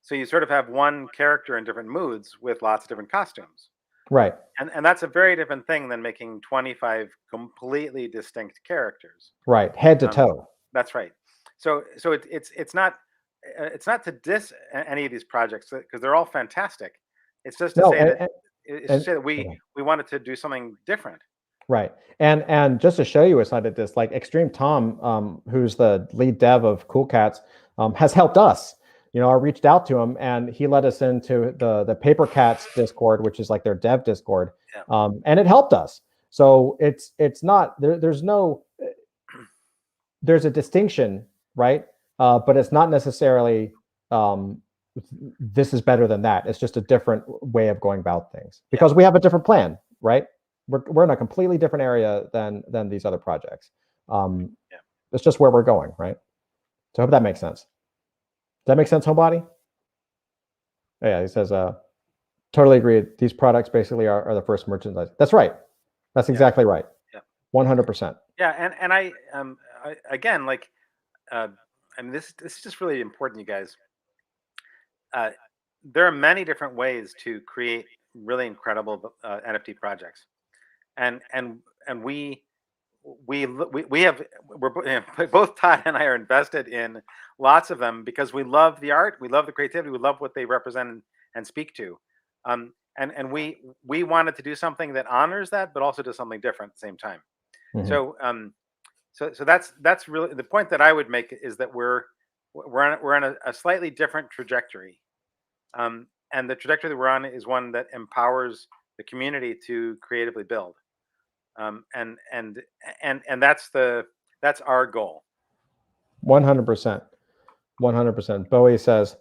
So you sort of have one character in different moods with lots of different costumes. Right. And that's a very different thing than making 25 completely distinct characters. Right. Head to toe. That's right. So it's not to diss any of these projects because they're all fantastic. It's just to say that it's to say that we wanted to do something different. Right. And just to show you a side of this, like Extreme Tom, who's the lead dev of Cool Cats, has helped us. I reached out to him and he let us into the Paper Cats Discord, which is like their dev Discord. Yeah. And it helped us. So it's not there's a distinction, right? But it's not necessarily this is better than that. It's just a different way of going about things because we have a different plan, right? We're in a completely different area than these other projects. It's just where we're going, right? So I hope that makes sense. Does that make sense, homebody? Yeah, he says, totally agree. These products basically are the first merchandise. That's right. That's exactly right. Yeah. 100%. Yeah, and I again, like, I mean, this is just really important, you guys. There are many different ways to create really incredible NFT projects, and we have both Todd and I are invested in lots of them because we love the art, we love the creativity, we love what they represent and speak to, and and we wanted to do something that honors that, but also does something different at the same time. Mhm. So that's really the point that I would make, is that we're on a slightly different trajectory, and the trajectory that we're on is one that empowers the community to creatively build, and that's our goal. 100%. 100%. Bowie says,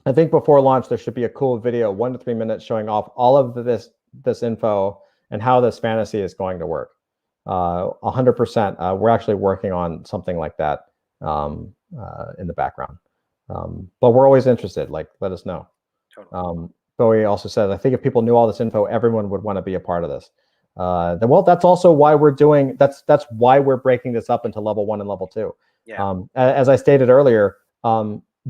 I think before launch there should be a cool video, 1 to 3 minutes, showing off all of this info and how this fantasy is going to work. 100%. We're actually working on something like that in the background. But we're always interested. Like, let us know. Totally. Bowie also says, I think if people knew all this info, everyone would want to be a part of this. Well, that's also why we're doing. That's why we're breaking this up into level 1 and level 2. Yeah. As I stated earlier,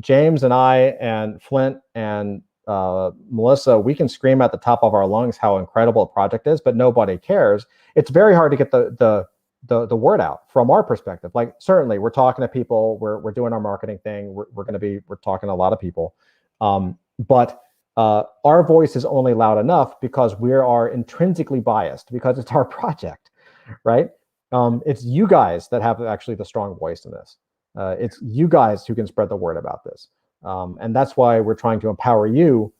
James and I and Flint and Melissa, we can scream at the top of our lungs how incredible a project is, but nobody cares. It's very hard to get the word out from our perspective. Like, certainly we're talking to people, we're doing our marketing thing, we're talking to a lot of people, but our voice is only loud enough because we are intrinsically biased, because it's our project, right? It's you guys that have actually the strong voice in this. It's you guys who can spread the word about this, and that's why we're trying to empower you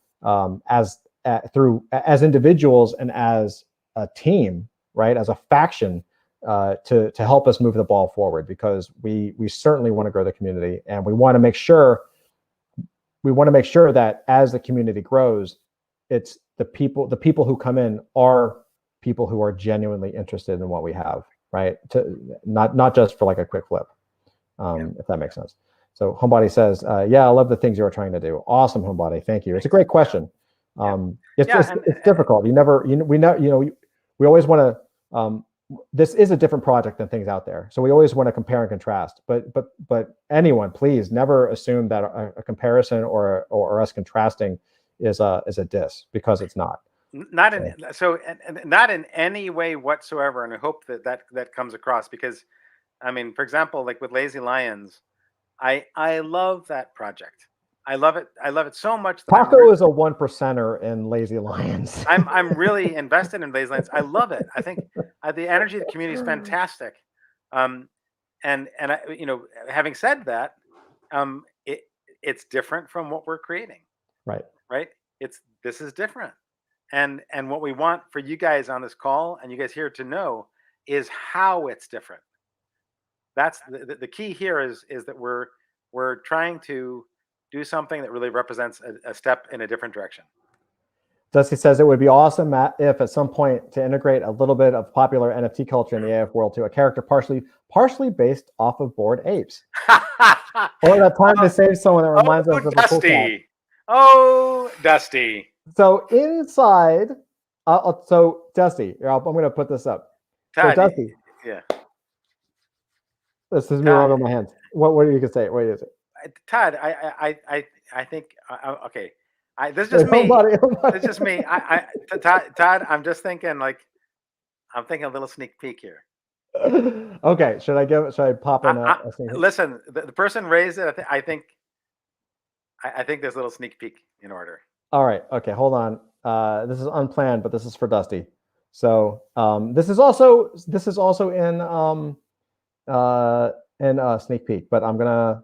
as individuals and as a team, right? As a faction, to help us move the ball forward, because we certainly want to grow the community, and we want to make sure that as the community grows, it's the people who come in are people who are genuinely interested in what we have, right? Not just for like a quick flip, if that makes sense. So Homebody says, yeah, I love the things you are trying to do. Awesome, Homebody. Thank you. It's a great question. It's difficult. We always want to, this is a different project than things out there. So we always want to compare and contrast, but anyone, please never assume that a comparison or us contrasting is a diss, because it's not. Not in any way whatsoever. And I hope that comes across, because I mean, for example, like with Lazy Lions, I love that project. I love it so much. Taco is a 1%er in Lazy Lions. I'm really invested in Lazy Lions. I love it. I think the energy of the community is fantastic. And I, having said that, it's different from what we're creating. Right. Right. This is different. And what we want for you guys on this call, and you guys here to know, is how it's different. That's the key here, is that we're trying to do something that really represents a step in a different direction. Dusty says it would be awesome, Matt, if at some point to integrate a little bit of popular NFT culture in the AF world to a character partially based off of Bored Apes. Or that time to save someone that reminds us of a cool cat. Oh, Dusty. So inside, so Dusty, I'm going to put this up. Todd, so Dusty. Yeah. This is me over my hands. What are you gonna say? What is it? Todd, I think okay. This is just me. This is just me. Todd, I'm just thinking, like, I'm thinking a little sneak peek here. Okay, should I pop in a sneak peek? Listen, the person raised it. I think there's a little sneak peek in order. All right. Okay, hold on. This is unplanned, but this is for Dusty. So this is also in sneak peek, but I'm gonna,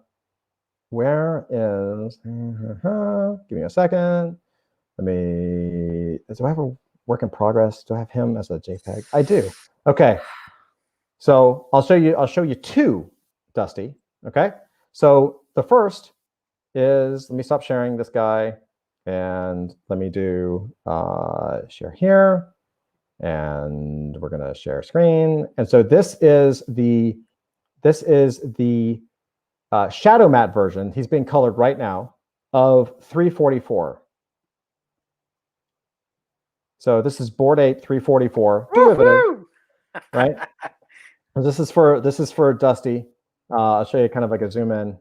where is, give me a second. Do I have a work in progress? Do I have him as a JPEG? I do. Okay. So I'll show you two, Dusty. Okay. So the first is, let me stop sharing this guy and let me do share here, and we're gonna share screen. And so this is the shadow matte version. He's being colored right now of 344. So this is Bored Ape 344 derivative, right? And this is for Dusty. I'll show you kind of like a zoom in.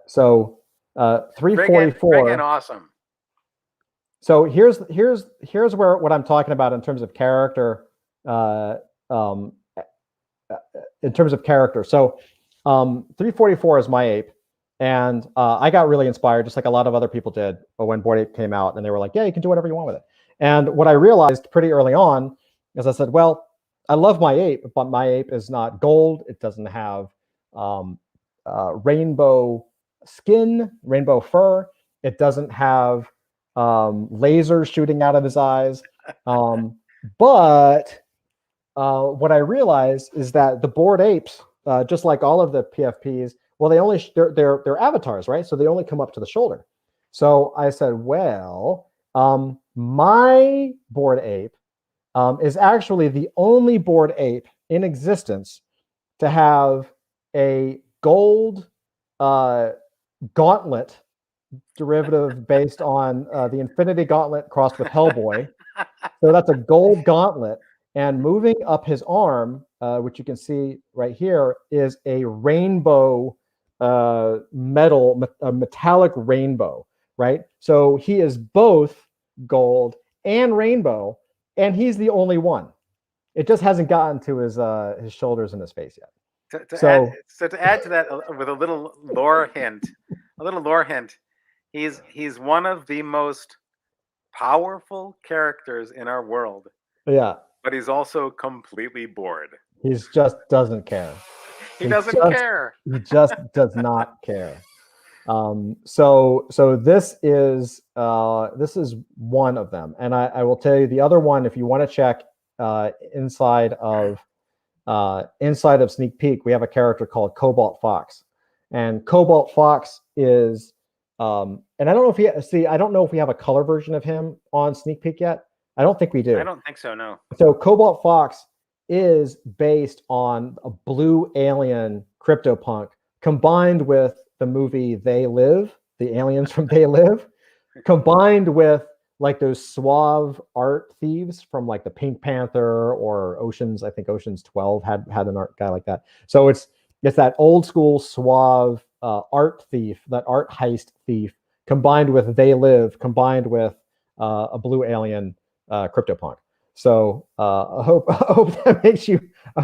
So 344. Friggin' awesome. So here's where what I'm talking about in terms of character. In terms of character, so 344 is my ape. And I got really inspired, just like a lot of other people did, when Bored Ape came out, and they were like, yeah, you can do whatever you want with it. And what I realized pretty early on is I said, well, I love my ape, but my ape is not gold. It doesn't have rainbow skin, rainbow fur. It doesn't have lasers shooting out of his eyes. But what I realized is that the Bored Apes, just like all of the PFPs, well, they only they're avatars, right? So they only come up to the shoulder. So I said, well, my Bored Ape is actually the only Bored Ape in existence to have a gold gauntlet derivative based on the Infinity Gauntlet crossed with Hellboy. So that's a gold gauntlet. And moving up his arm, which you can see right here, is a rainbow a metallic rainbow, right? So he is both gold and rainbow, and he's the only one. It just hasn't gotten to his shoulders and his face yet. To add to that with a little lore hint, he's one of the most powerful characters in our world. Yeah. But he's also completely bored. He just doesn't care. He doesn't care. He just does not care. So this is one of them, and I will tell you the other one. If you want to check inside of Sneak Peek, we have a character called Cobalt Fox, and Cobalt Fox is and I don't know if I don't know if we have a color version of him on Sneak Peek yet. I don't think we do. I don't think so, no. So Cobalt Fox is based on a blue alien CryptoPunk combined with the movie They Live, the aliens from They Live, combined with like those suave art thieves from like the Pink Panther or Oceans. I think Oceans 12 had an art guy like that. So it's that old school suave art thief, that art heist thief, combined with They Live, combined with a blue alien CryptoPunk. So I hope that makes you. I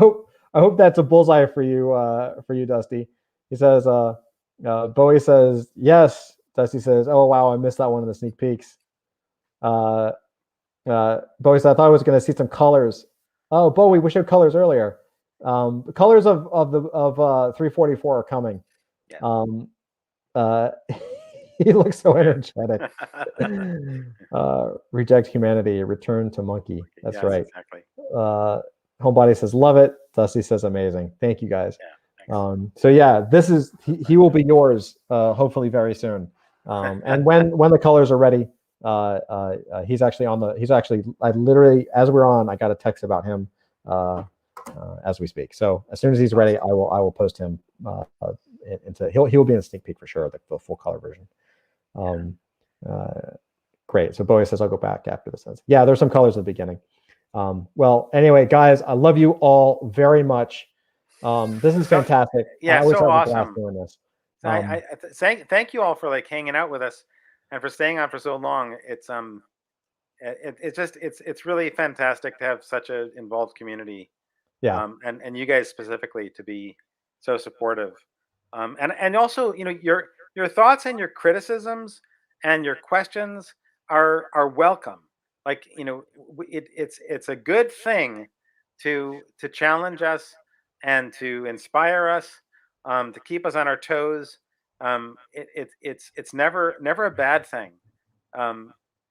hope that's a bullseye for you, Dusty. He says, Bowie says yes. Dusty says, oh wow, I missed that one in the sneak peeks. Bowie said, I thought I was going to see some colors. Oh, Bowie, we showed colors earlier. The colors of 344 are coming. Yeah. He looks so energetic. Reject humanity, return to monkey. That's right. Exactly. Homebody says, love it. Dusty says, amazing. Thank you guys. Yeah, so yeah, this is he will be yours hopefully very soon. And when the colors are ready, he's actually I literally, as we're on, I got a text about him as we speak. So as soon as he's ready, I will post him into he will be in a sneak peek for sure, the full color version. Great. So Bowie says, I'll go back after this. Yeah, there's some colors at the beginning. Well, anyway, guys, I love you all very much. This is fantastic. Yeah, I always so have a awesome. blast doing this. Thank you all for like hanging out with us and for staying on for so long. It's really fantastic to have such an involved community. Yeah. And you guys specifically to be so supportive. And also, you know, your thoughts and your criticisms and your questions are welcome. Like, you know, it's a good thing to challenge us and to inspire us, to keep us on our toes. It's never a bad thing.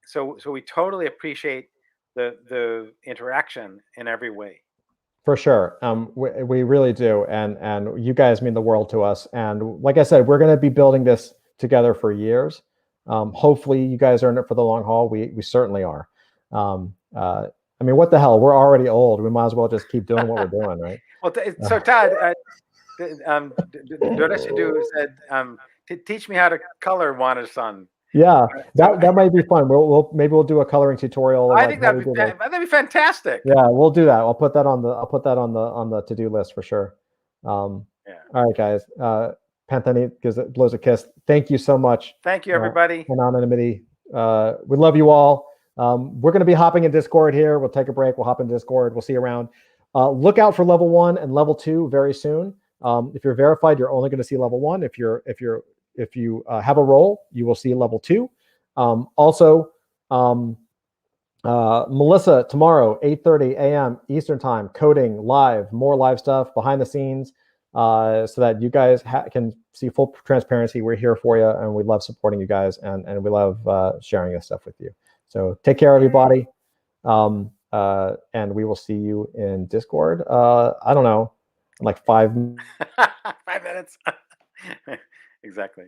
So we totally appreciate the interaction in every way. For sure. We really do. And you guys mean the world to us. And like I said, we're going to be building this together for years. Hopefully you guys are in it for the long haul. We certainly are. I mean, what the hell? We're already old. We might as well just keep doing what we're doing, right? Well, so Todd, Doresidu said, teach me how to color Wanasan. Yeah, that might be fun. Maybe we'll do a coloring tutorial. I think that'd be fantastic. Yeah, we'll do that. I'll put that on the to-do list for sure. Yeah. All right, guys. Panthani blows a kiss. Thank you so much. Thank you, everybody. Anonymity. We love you all. We're going to be hopping in Discord here. We'll take a break. We'll hop in Discord. We'll see you around. Look out for level 1 and level 2 very soon. If you're verified, you're only going to see level 1. If you're if you have a role, you will see level 2. Also, Melissa, tomorrow, 8:30 a.m. Eastern time, coding live, more live stuff behind the scenes, so that you guys can see full transparency. We're here for you, and we love supporting you guys, and we love sharing this stuff with you. So take care, everybody. And we will see you in Discord. I don't know, in like 5 5 minutes. Exactly.